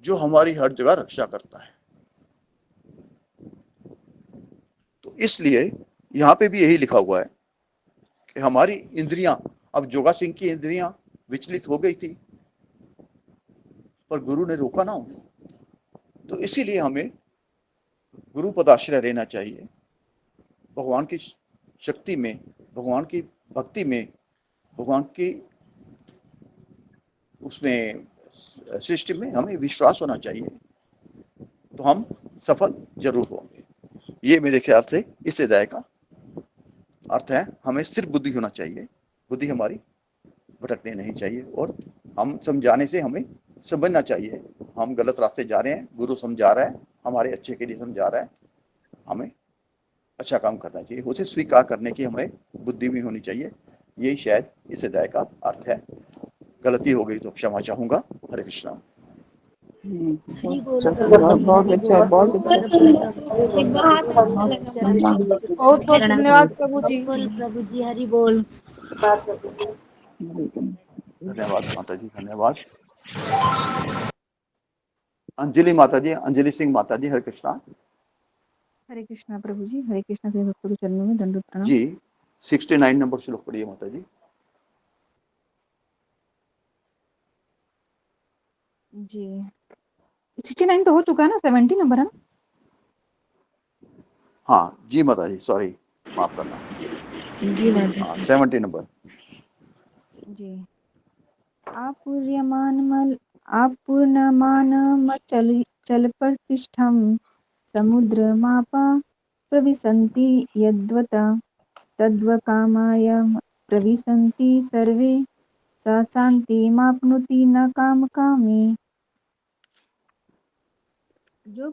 जो हमारी हर जगह रक्षा करता है। तो इसलिए यहाँ पे भी यही लिखा हुआ है कि हमारी इंद्रियां, अब जोगा सिंह की इंद्रियां विचलित हो गई थी, पर गुरु ने रोका ना उन्हें। तो इसीलिए हमें गुरु पदाश्रय लेना चाहिए, भगवान की शक्ति में, भगवान की भक्ति में, भगवान की उसमें सृष्टि में हमें विश्वास होना चाहिए, तो हम सफल जरूर होंगे। ये मेरे ख्याल से इस अध्याय का अर्थ है। हमें सिर्फ बुद्धि होना चाहिए, बुद्धि हमारी भटकनी नहीं चाहिए, और हम समझाने से हमें समझना चाहिए हम गलत रास्ते जा रहे हैं, गुरु समझा रहा है, हमारे अच्छे के लिए समझा रहा है, हमें अच्छा काम करना चाहिए, उसे स्वीकार करने की हमें बुद्धि भी होनी चाहिए। यही शायद इस अध्याय का अर्थ है। गलती हो गई तो क्षमा चाहूंगा। हरे कृष्णा। बहुत अच्छा, बहुत अच्छा। बहुत बहुत धन्यवाद प्रभु जी। प्रभु जी हरि बोल। धन्यवाद माता जी, धन्यवाद। अंजलि माता जी, अंजलि सिंह माता जी, हरे कृष्णा। हरे कृष्णा प्रभु जी, हरे कृष्णा से भक्तों के चरणों में दंडवत प्रणाम। जी 69 नंबर श्लोक पढ़िए माता जी। जी 69 तो हो चुका है ना, 70 नंबर है ना? हाँ जी माता जी, सॉरी, माफ करना। जी माता हाँ 70 नंबर। जी। आपूर्णमानमचल चल प्रतिष्ठम समुद्रमापा प्रविशन्ति यद्वता तद्वकामाय प्रविशन्ति सर्वे सा शान्तिमाप्नोति न कामकामी। जो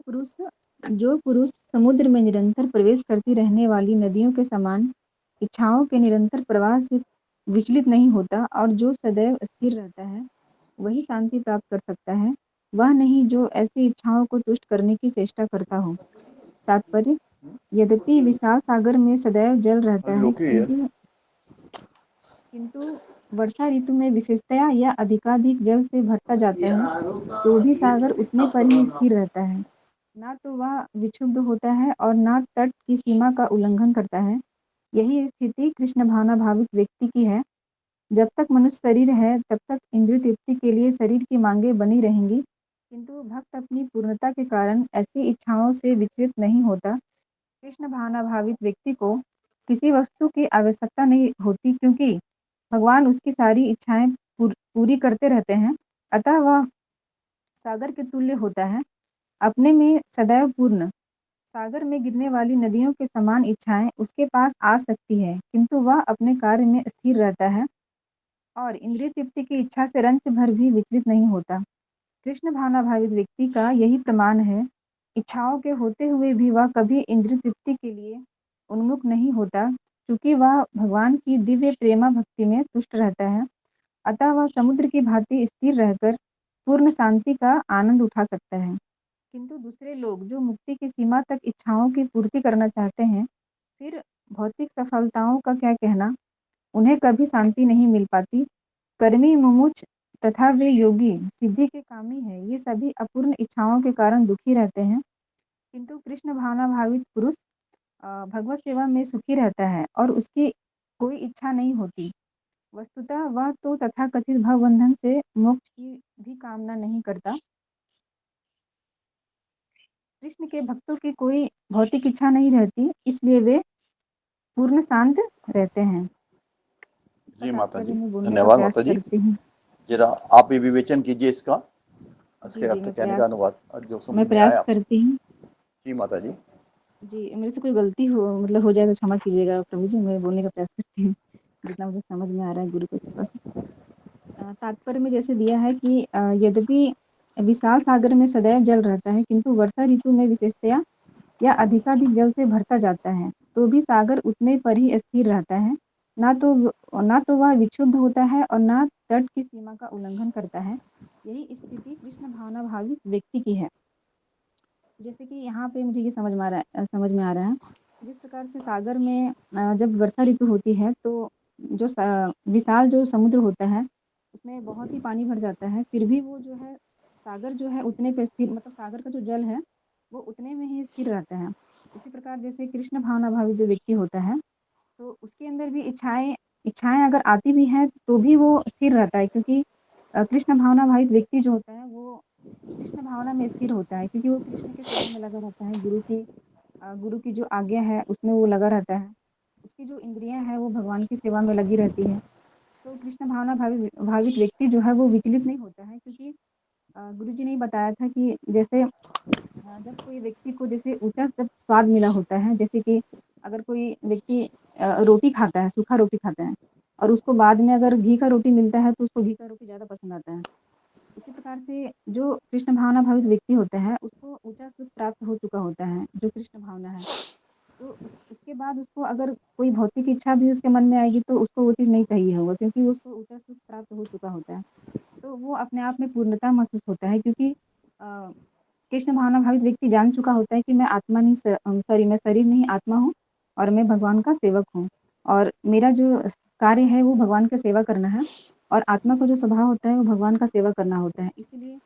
पुरुष समुद्र में निरंतर प्रवेश करती रहने वाली नदियों के समान इच्छाओं के निरंतर प्रवाह से विचलित नहीं होता और जो सदैव स्थिर रहता है, वही शांति प्राप्त कर सकता है, वह नहीं जो ऐसी इच्छाओं को तुष्ट करने की चेष्टा करता हो। तात्पर्य, यद्यपि विशाल सागर में सदैव जल रहता है, किंतु वर्षा ऋतु में विशेषतया या अधिकाधिक जल से भरता जाता है, तो भी सागर उतने पर ही स्थिर रहता है। ना तो वह विक्षुब्ध होता है और ना तट की सीमा का उल्लंघन करता है। यही स्थिति कृष्ण भावना भावित व्यक्ति की है। जब तक मनुष्य शरीर है, तब तक इंद्रिय तृप्ति के लिए शरीर की मांगें बनी रहेंगी, किंतु भक्त अपनी पूर्णता के कारण ऐसी इच्छाओं से विचलित नहीं होता। कृष्ण भावना भावित व्यक्ति को किसी वस्तु की आवश्यकता नहीं होती, क्योंकि भगवान उसकी सारी इच्छाएं पूरी करते रहते हैं। अतः वह सागर के तुल्य होता है, अपने में सदैव पूर्ण। सागर में गिरने वाली नदियों के समान इच्छाएं उसके पास आ सकती है, किंतु वह अपने कार्य में स्थिर रहता है और इंद्रिय तृप्ति की इच्छा से रंच भर भी विचलित नहीं होता। कृष्ण भावना भावित व्यक्ति का यही प्रमाण है। इच्छाओं के होते हुए भी वह कभी इंद्रिय तृप्ति के लिए उन्मुख नहीं होता, क्योंकि वह भगवान की दिव्य प्रेमा भक्ति में तुष्ट रहता है। अतः वह समुद्र की भांति स्थिर रहकर पूर्ण शांति का आनंद उठा सकता है। किंतु दूसरे लोग जो मुक्ति की सीमा तक इच्छाओं की पूर्ति करना चाहते हैं, फिर भौतिक सफलताओं का क्या कहना, उन्हें कभी शांति नहीं मिल पाती। कर्मी, मुमुक्ष तथा वे योगी, सिद्धि के कामी है, ये सभी अपूर्ण इच्छाओं के कारण दुखी रहते हैं। किंतु कृष्ण भावना भावित पुरुष भगवत सेवा में सुखी रहता है और उसकी कोई इच्छा नहीं होती। वस्तुतः वह तो तथाकथित भवबंधन से मोक्ष की भी कामना नहीं करता। कृष्ण के भक्तों की कोई भौतिक इच्छा नहीं रहती, इसलिए वे पूर्ण शांत रहते हैं। जी माता जी, बोलने का धन्यवाद प्रयास माता जी। करती हूँ। जरा आप भी विवेचन कीजिए इसका, इसके अर्थ कहने का अनुवाद जो समझ मैं में प्रयास आया। करती हूँ। जी माता जी। जी, मेरे से कोई गलती हो जाए तो क्षमा कीजिएगा प्रभु जी। मैं बोलने का प्रयास करती हूँ जितना मुझे समझ में आ रहा है गुरु के कृपा से। तात्पर्य में जैसे दिया है कि यद्यपि विशाल सागर में सदैव जल रहता है, किंतु वर्षा ऋतु में विशेषतया या अधिकाधिक जल से भरता जाता है, तो भी सागर उतने पर ही स्थिर रहता है। ना तो वह विक्षुब्ध होता है और ना तट की सीमा का उल्लंघन करता है। यही स्थिति कृष्ण भावना भावित व्यक्ति की है। जैसे कि यहाँ पे मुझे ये समझ में आ रहा है, जिस प्रकार से सागर में जब वर्षा ऋतु होती है, तो जो विशाल जो समुद्र होता है, उसमें बहुत ही पानी भर जाता है, फिर भी वो जो है सागर जो है उतने पे स्थिर, मतलब सागर का जो जल है वो उतने में ही स्थिर रहता है। इसी प्रकार जैसे कृष्ण भावना भावित जो व्यक्ति होता है, तो उसके अंदर भी इच्छाएं इच्छाएँ अगर आती भी हैं तो भी वो स्थिर रहता है, क्योंकि कृष्ण भावना भावित व्यक्ति जो होता है वो कृष्ण भावना में स्थिर होता है, क्योंकि वो कृष्ण की सेवा में लगा रहता है, गुरु की जो आज्ञा है उसमें वो लगा रहता है। उसकी जो इंद्रियाँ हैं वो भगवान की सेवा में लगी रहती हैं। तो कृष्ण भावना भावित व्यक्ति जो है वो विचलित नहीं होता है, क्योंकि गुरुजी ने ही बताया था कि जैसे जब कोई व्यक्ति को जैसे ऊँचा जब स्वाद मिला होता है, जैसे कि अगर कोई व्यक्ति रोटी खाता है, सूखा रोटी खाता है और उसको बाद में अगर घी का रोटी मिलता है तो उसको घी का रोटी ज़्यादा पसंद आता है। उसी प्रकार से जो कृष्ण भावना भावित व्यक्ति होता है उसको ऊँचा सुख प्राप्त हो चुका होता है, जो कृष्ण भावना है। तो उसके बाद उसको अगर कोई भौतिक इच्छा भी उसके मन में आएगी तो उसको वो चीज़ नहीं चाहिए होगा, क्योंकि उसको ऊँचा सुख प्राप्त हो चुका होता है। तो वो अपने आप में पूर्णता महसूस होता है, क्योंकि कृष्ण भावना भावित व्यक्ति जान चुका होता है कि मैं आत्मा नहीं सॉरी मैं शरीर नहीं आत्मा हूँ और मैं भगवान का सेवक हूँ और मेरा जो कार्य है वो भगवान का सेवा करना है और आत्मा का जो स्वभाव होता है वो भगवान का सेवा करना होता है। इसीलिए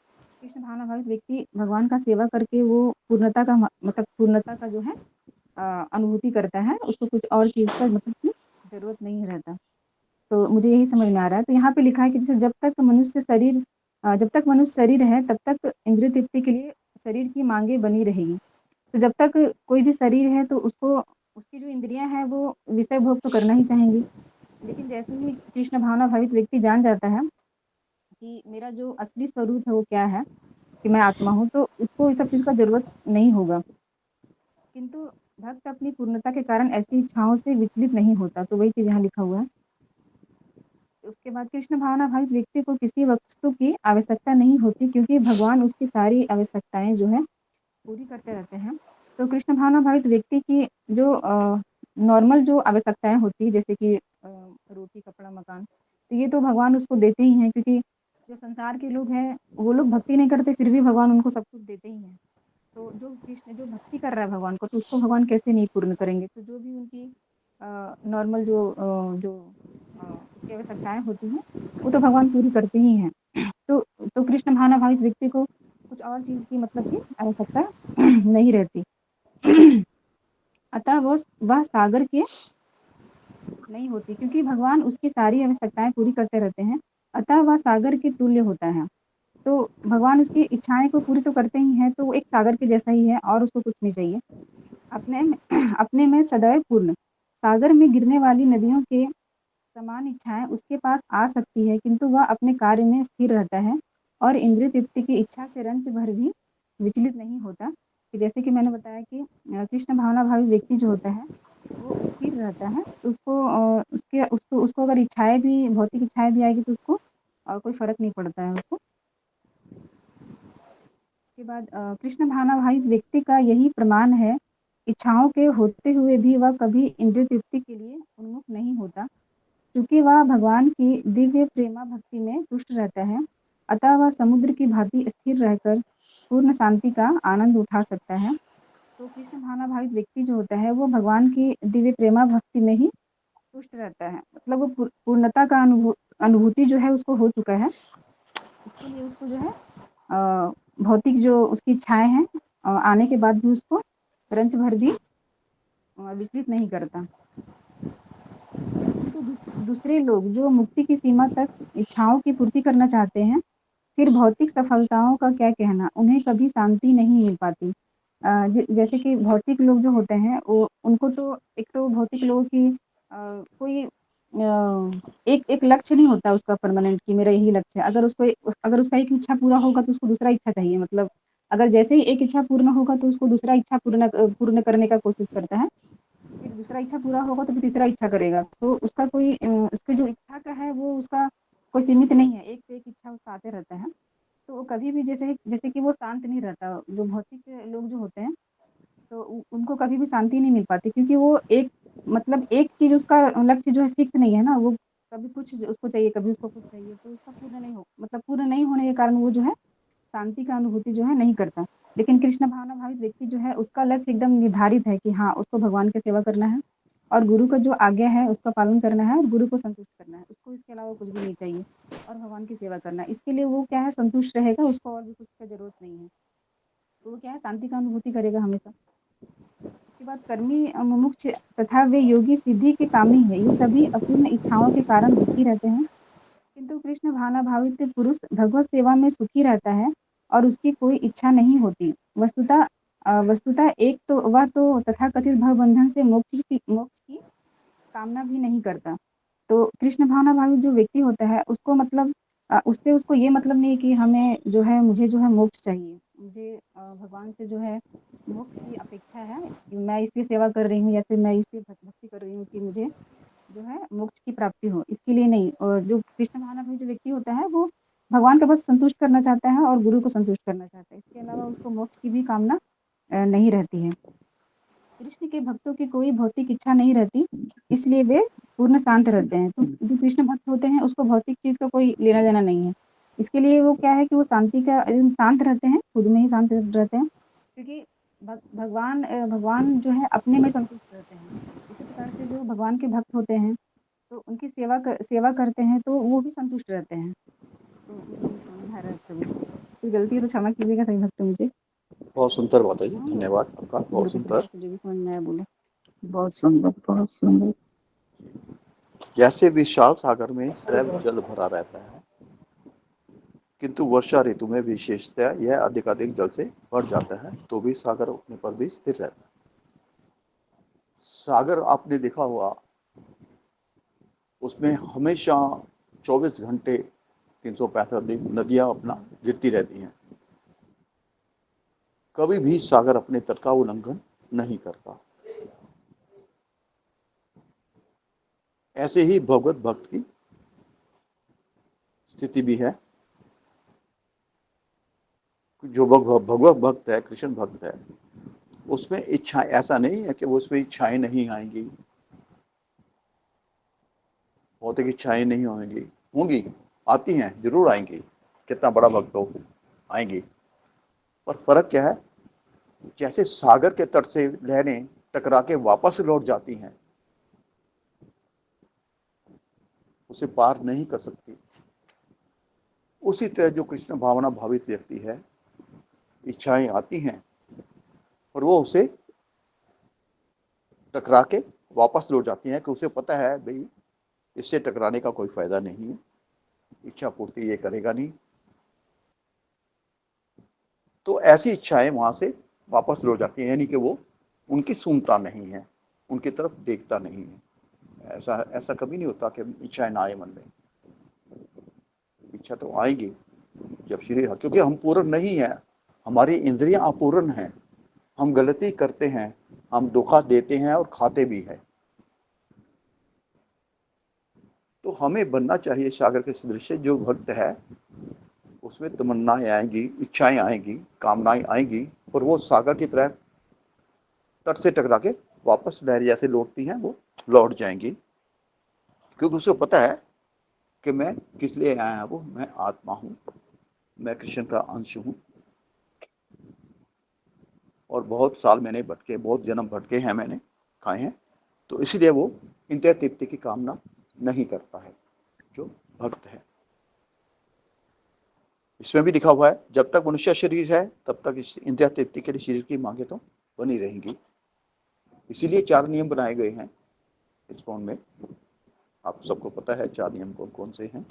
कृष्ण भावना भावित व्यक्ति भगवान का सेवा करके वो पूर्णता का मतलब पूर्णता का जो है अनुभूति करता है, उसको कुछ और चीज़ का मतलब की ज़रूरत नहीं रहता। तो मुझे यही समझ में आ रहा है। तो यहाँ पे लिखा है कि जैसे जब तक मनुष्य शरीर है तब तक इंद्रिय तृप्ति के लिए शरीर की माँगें बनी रहेगी। तो जब तक कोई भी शरीर है तो उसको उसकी जो इंद्रियाँ हैं वो विषय भोग तो करना ही चाहेंगी। लेकिन जैसे ही कृष्ण भावना भावित व्यक्ति जान जाता है कि मेरा जो असली स्वरूप है वो क्या है, कि मैं आत्मा हूँ, तो उसको इस सब चीज़ का ज़रूरत नहीं होगा। किंतु भक्त अपनी पूर्णता के कारण ऐसी इच्छाओं से विचलित नहीं होता। तो वही चीज़ यहाँ लिखा हुआ है। उसके बाद कृष्ण भावना भावित व्यक्ति को किसी वस्तु की आवश्यकता नहीं होती, क्योंकि भगवान उसकी सारी आवश्यकताएँ जो है पूरी करते रहते हैं। तो कृष्ण भावना भावित व्यक्ति की जो नॉर्मल जो आवश्यकताएँ होती हैं, जैसे कि रोटी, कपड़ा, मकान, तो ये तो भगवान उसको देते ही हैं, क्योंकि जो संसार के लोग हैं वो लोग भक्ति नहीं करते फिर भी भगवान उनको सब कुछ देते ही हैं। तो जो भक्ति कर रहा है भगवान को, तो उसको भगवान कैसे नहीं पूर्ण करेंगे। तो जो भी उनकी नॉर्मल उसकी आवश्यकताएँ होती हैं, वो तो भगवान पूरी करते ही हैं। तो कृष्ण भावना भावित व्यक्ति को कुछ और चीज़ की मतलब की आवश्यकता नहीं रहती। अतः वह सागर के नहीं होती, क्योंकि भगवान उसकी सारी आवश्यकताएँ पूरी करते रहते हैं, अतः वह सागर के तुल्य होता है। तो भगवान उसकी इच्छाएँ को पूरी तो करते ही हैं, तो वो एक सागर के जैसा ही है और उसको कुछ नहीं चाहिए। अपने में अपने में सदैव पूर्ण, सागर में गिरने वाली नदियों के समान इच्छाएँ उसके पास आ सकती है, किंतु वह अपने कार्य में स्थिर रहता है और इंद्रिय तृप्ति की इच्छा से रंच भर भी विचलित नहीं होता। कि जैसे कि मैंने बताया कि कृष्ण भावना भावी व्यक्ति जो होता है, वो स्थिर रहता है, तो उसको अगर इच्छाएँ भी भौतिक इच्छाएँ भी आएगी तो उसको कोई फ़र्क नहीं पड़ता है उसको। उसके बाद कृष्ण भावना भावित व्यक्ति का यही प्रमाण है, इच्छाओं के होते हुए भी वह कभी इंद्रिय तृप्ति के लिए उन्मुख नहीं होता। चूँकि वह भगवान की दिव्य प्रेमा भक्ति में तुष्ट रहता है, अतः वह समुद्र की भाँति स्थिर रहकर पूर्ण शांति का आनंद उठा सकता है। तो कृष्ण भावना भावित व्यक्ति जो होता है वो भगवान की दिव्य प्रेमा भक्ति में ही तुष्ट रहता है। मतलब वो पूर्णता का अनुभूति जो है उसको हो चुका है। इसके लिए उसको जो है भौतिक जो उसकी इच्छाएँ हैं आने के बाद भी उसको रंच भर भी विचलित नहीं करता। किंतु दूसरे लोग जो मुक्ति की सीमा तक इच्छाओं की पूर्ति करना चाहते हैं, फिर भौतिक सफलताओं का क्या कहना, उन्हें कभी शांति नहीं मिल पाती। जैसे कि भौतिक लोग जो होते हैं वो उनको तो एक तो भौतिक लोगों की कोई एक एक लक्ष्य नहीं होता उसका परमानेंट कि मेरा यही लक्ष्य है। अगर उसका एक इच्छा पूरा होगा तो उसको दूसरा इच्छा चाहिए। मतलब अगर जैसे ही एक इच्छा पूर्ण होगा तो उसको दूसरा इच्छा पूर्ण करने का कोशिश करता है। फिर दूसरा इच्छा पूरा होगा तो फिर तीसरा इच्छा करेगा। तो उसका कोई उसकी जो इच्छा का है वो उसका कोई सीमित नहीं है, एक से एक इच्छा उसका आते रहता है। तो वो कभी भी जैसे जैसे कि वो शांत नहीं रहता। जो भौतिक लोग जो होते हैं तो उनको कभी भी शांति नहीं मिल पाती, क्योंकि वो एक चीज़ उसका लक्ष्य जो है फिक्स नहीं है ना, वो कभी कुछ उसको चाहिए, कभी उसको कुछ चाहिए, तो उसका पूर्ण नहीं होने के कारण वो जो है शांति का अनुभूति जो है नहीं करता। लेकिन कृष्ण भावना भावित व्यक्ति जो है उसका लक्ष्य एकदम निर्धारित है कि हाँ, उसको भगवान की सेवा करना है और गुरु का जो आज्ञा है उसका पालन करना है और गुरु को संतुष्ट करना है। उसको इसके अलावा कुछ भी नहीं चाहिए और भगवान की सेवा करना है। इसके लिए वो क्या है, संतुष्ट रहेगा, उसको और भी कुछ का ज़रूरत नहीं है। तो वो क्या है, शांति का अनुभूति करेगा हमेशा। उसके बाद कर्मी मुमुक्ष तथा वे योगी सिद्धि के कामी है। ये सभी अपूर्ण इच्छाओं के कारण दुखी रहते हैं, किंतु कृष्ण भावना भावित पुरुष भगवत सेवा में सुखी रहता है और उसकी कोई इच्छा नहीं होती। वस्तुतः एक तो वह तो तथाकथित भवबंधन से मोक्ष की कामना भी नहीं करता। तो कृष्ण भावना भावित जो व्यक्ति होता है उसको मतलब उससे उसको ये मतलब नहीं कि हमें जो है मुझे जो है मोक्ष चाहिए, मुझे भगवान से जो है मोक्ष की अपेक्षा है, मैं इसकी सेवा कर रही हूँ या फिर मैं इसकी भक्ति कर रही हूँ कि मुझे जो है मोक्ष की प्राप्ति हो, इसके लिए नहीं। और जो कृष्ण भावना भावित जो व्यक्ति होता है वो भगवान को बस संतुष्ट करना चाहता है और गुरु को संतुष्ट करना चाहता है, इसके अलावा उसको मोक्ष की भी कामना नहीं रहती है। कृष्ण के भक्तों की कोई भौतिक इच्छा नहीं रहती, इसलिए वे पूर्ण शांत रहते हैं। तो जो कृष्ण भक्त होते हैं उसको भौतिक चीज का कोई लेना देना नहीं है, इसके लिए वो क्या है कि वो शांति का शांत रहते हैं, खुद में ही शांत रहते हैं, क्योंकि भगवान जो है अपने में संतुष्ट रहते हैं। इसी प्रकार से जो भगवान के भक्त होते हैं तो उनकी सेवा करते हैं तो वो भी संतुष्ट रहते हैं। तो मुझे ये समझ में आ रहा है प्रभु, कोई गलती है तो क्षमा कीजिएगा सही भक्त मुझे। बहुत सुंदर बात है जी, धन्यवाद आपका, बहुत सुंदर। जो भी समझ में आया बोले। बहुत सुंदर, बहुत सुंदर। जैसे विशाल सागर में सदैव जल भरा रहता है, किंतु वर्षा ऋतु में विशेषतया यह अधिकाधिक जल से भर जाता है, तो भी सागर उठने पर भी स्थिर रहता है। सागर आपने देखा होगा, उसमें हमेशा 24 घंटे 365 दिन नदियां अपना गिरती रहती हैं, कभी भी सागर अपने तट का उल्लंघन नहीं करता। ऐसे ही भगवत भक्त की स्थिति भी है। जो भगवत भक्त है, कृष्ण भक्त है, उसमें इच्छा ऐसा नहीं है कि वो उसमें इच्छाएं नहीं आएंगी, भौतिक इच्छाएं नहीं होंगी, आती हैं, जरूर आएंगी, कितना बड़ा भक्त हो आएंगी। पर फर्क क्या है, जैसे सागर के तट से लहरें टकरा के वापस लौट जाती हैं, उसे पार नहीं कर सकती, उसी तरह जो कृष्ण भावना भावित व्यक्ति है, इच्छाएं आती हैं और वो उसे टकरा के वापस लौट जाती हैं, कि उसे पता है भाई इससे टकराने का कोई फायदा नहीं है, इच्छा पूर्ति ये करेगा नहीं, तो ऐसी इच्छाएं वहां से वापस लौट जाती हैं, यानी कि वो उनकी सुनता नहीं है, उनकी तरफ देखता नहीं है। ऐसा कभी नहीं होता कि इच्छाएं ना आए मन में, इच्छा तो आएगी जब शरीर, क्योंकि हम पूर्ण नहीं है, हमारी इंद्रियां अपूर्ण हैं, हम गलती करते हैं, हम धोखा देते हैं और खाते भी हैं। तो हमें बनना चाहिए सागर के सदृश। जो भक्त है उसमें तमन्नाएं आएंगी, इच्छाएं आएंगी, कामनाएं आएंगी, और वो सागर की तरह तट से टकरा के वापस लहर जैसे लौटती हैं, वो लौट जाएंगी, क्योंकि उसे पता है कि मैं किस लिए आया हूँ, मैं आत्मा हूँ, मैं कृष्ण का अंश हूँ, और बहुत साल मैंने भटके, बहुत जन्म भटके हैं मैंने खाए हैं, तो इसलिए वो इंद्रिय तृप्ति की कामना नहीं करता है जो भक्त है। इसमें भी लिखा हुआ है, जब तक मनुष्य शरीर है तब तक इस इंद्रिय तृप्ति के लिए शरीर की मांगे तो बनी रहेंगी। इसीलिए 4 नियम बनाए गए हैं इस्कॉन में, आप सबको पता है 4 नियम कौन कौन से हैं।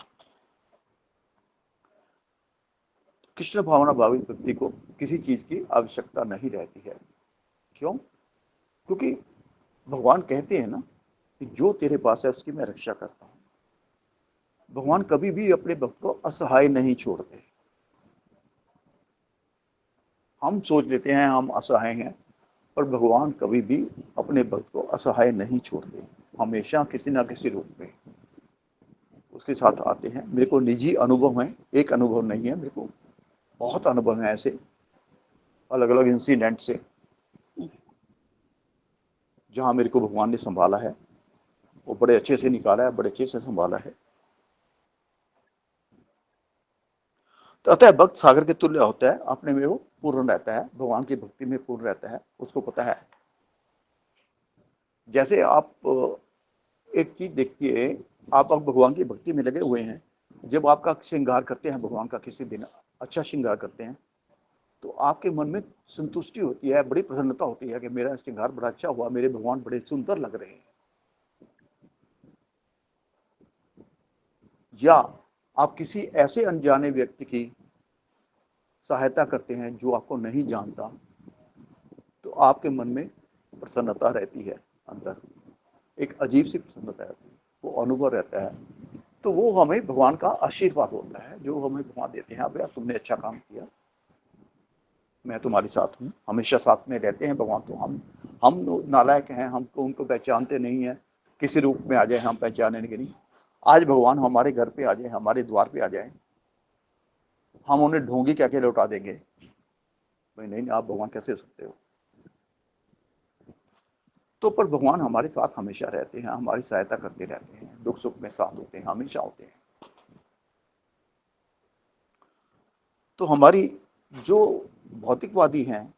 कृष्ण भावना भावित व्यक्ति को किसी चीज की आवश्यकता नहीं रहती है। क्यों? क्योंकि भगवान कहते हैं ना कि जो तेरे पास है उसकी मैं रक्षा करता हूं। भगवान कभी भी अपने भक्त को असहाय नहीं छोड़ते। हम सोच लेते हैं हम असहाय हैं, पर भगवान कभी भी अपने भक्त को असहाय नहीं छोड़ते, हमेशा किसी ना किसी रूप में उसके साथ आते हैं। मेरे को निजी अनुभव है, एक अनुभव नहीं है, मेरे को बहुत अनुभव है ऐसे अलग अलग इंसिडेंट से, जहां मेरे को भगवान ने संभाला है, वो बड़े अच्छे से निकाला है, बड़े अच्छे से संभाला है। तो अतः भक्त सागर के तुल्य होता है, अपने में वो पूर्ण रहता है, भगवान की भक्ति में पूर्ण रहता है, उसको पता है। जैसे आप एक चीज देखिए, आप भगवान की भक्ति में लगे हुए हैं, जब आपका श्रृंगार करते हैं, भगवान का किसी दिन अच्छा श्रृंगार करते हैं, तो आपके मन में संतुष्टि होती है, बड़ी प्रसन्नता होती है कि मेरा श्रृंगार बड़ा अच्छा हुआ, मेरे भगवान बड़े सुंदर लग रहे हैं। या आप किसी ऐसे अनजाने व्यक्ति की सहायता करते हैं जो आपको नहीं जानता, तो आपके मन में प्रसन्नता रहती है, अंदर एक अजीब सी प्रसन्नता रहती है, वो अनुभव रहता है। तो वो हमें भगवान का आशीर्वाद होता है जो हमें भगवान देते हैं, भैया तुमने अच्छा काम किया, मैं तुम्हारे साथ हूँ, हमेशा साथ में रहते हैं भगवान। तो हम नालायक हैं, हमको उनको पहचानते नहीं है, किसी रूप में आ जाए हम पहचानने के नहीं। आज भगवान हमारे घर पे आ जाए, हमारे द्वार पे आ जाए, हम उन्हें ढोंगी क्या के लौटा देंगे? भाई नहीं, आप भगवान कैसे हो सकते हो? तो पर भगवान हमारे साथ हमेशा रहते हैं, हमारी सहायता करते रहते हैं, दुख सुख में साथ होते हैं, हमेशा होते हैं। तो हमारी जो भौतिकवादी हैं,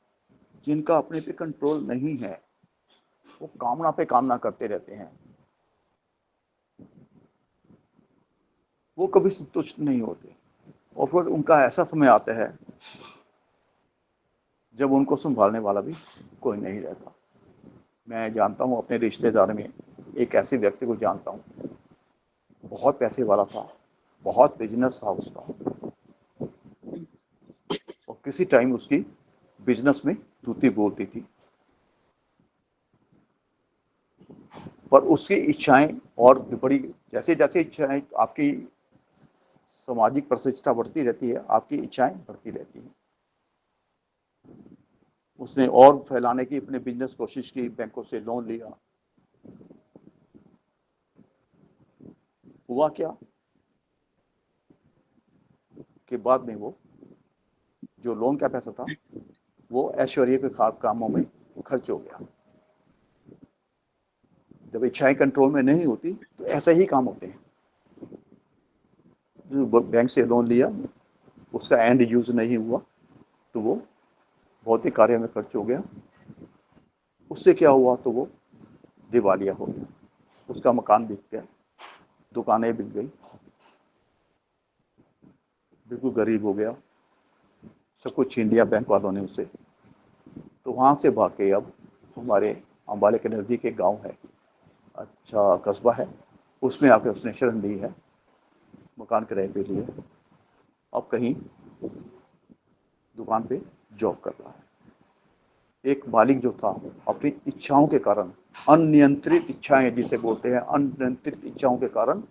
जिनका अपने पे कंट्रोल नहीं है, वो कामना पे कामना करते रहते हैं, वो कभी संतुष्ट नहीं होते। और फिर उनका ऐसा समय आता है जब उनको संभालने वाला भी कोई नहीं रहता। मैं जानता हूँ अपने रिश्तेदार में एक ऐसे व्यक्ति को जानता हूँ, बहुत पैसे वाला था, बहुत बिजनेस था उसका, और किसी टाइम उसकी बिजनेस में तूती बोलती थी, पर उसकी इच्छाएं और बड़ी, जैसे जैसे इच्छाएं, आपकी सामाजिक प्रतिष्ठा बढ़ती रहती है, आपकी इच्छाएं बढ़ती रहती हैं। उसने और फैलाने की अपने बिजनेस कोशिश की, बैंकों से लोन लिया। हुआ क्या कि बाद में वो जो लोन का पैसा था वो ऐश्वर्य के कामों में खर्च हो गया। जब इच्छाएं कंट्रोल में नहीं होती तो ऐसे ही काम होते हैं। जो बैंक से लोन लिया, उसका एंड यूज नहीं हुआ, तो वो भौतिक कार्य में खर्च हो गया। उससे क्या हुआ, तो वो दिवालिया हो गया, उसका मकान बिक गया, दुकानें बिक गई, बिल्कुल गरीब हो गया, सब कुछ छीन लिया बैंक वालों ने उसे। तो वहाँ से भाग के अब हमारे अम्बाले के नज़दीक एक गांव है, अच्छा कस्बा है, उसमें आके उसने शरण ली है, मकान किराए पे लिए, अब कहीं दुकान पे जॉब कर रहा है। एक मालिक जो था, अपनी इच्छाओं के कारण, अनियंत्रित इच्छाएं जिसे बोलते हैं, अनियंत्रित इच्छाओं के कारण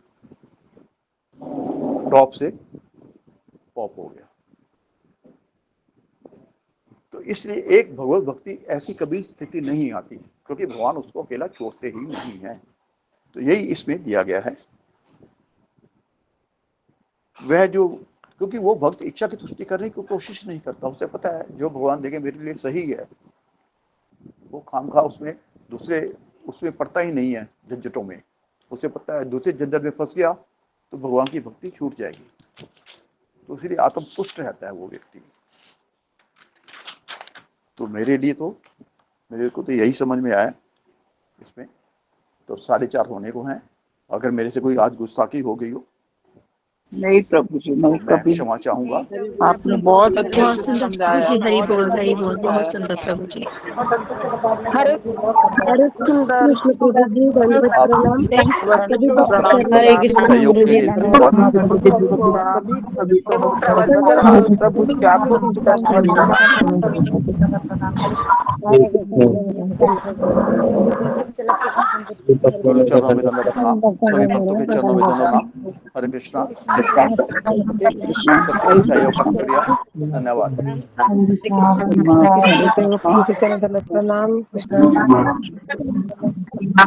टॉप से पॉप हो गया। तो इसलिए एक भगवत भक्ति ऐसी कभी स्थिति नहीं आती, क्योंकि भगवान उसको अकेला छोड़ते ही नहीं है। तो यही इसमें दिया गया है। वह जो, क्योंकि वो भक्त इच्छा की तुष्टि करने की कोशिश नहीं करता, उसे पता है जो भगवान देखे मेरे लिए सही है, वो खामखा उसमें दूसरे उसमें पड़ता ही नहीं है झंझटों में। उसे पता है दूसरे झंझट में फंस गया तो भगवान की भक्ति छूट जाएगी। तो इसलिए आत्म तुष्ट रहता है वो व्यक्ति। तो मेरे को तो यही समझ में आया इसमें। तो 4:30 होने को हैं, अगर मेरे से कोई आज गुस्ताखी हो गई हो, नहीं प्रभु जी, नहीं मैं कभी। क्षमा चाहूंगा। आपने बहुत अच्छा समझाया। हरी बोल बहुत सुंदर प्रभु जी। हरे हरे सुंदर प्रभु जी, दंडवत प्रणाम। सभी भक्त चरणों हरे में कृष्ण सहयोग गुरु के जी लिए धन्यवाद। प्रभु जी आपको गुरु चरणों में दंडवत प्रणाम, सभी भक्तों के चरणों में दंडवत प्रणाम। हरे कृष्णा। सबके सहयोग का शुक्रिया, धन्यवाद। प्रणाम।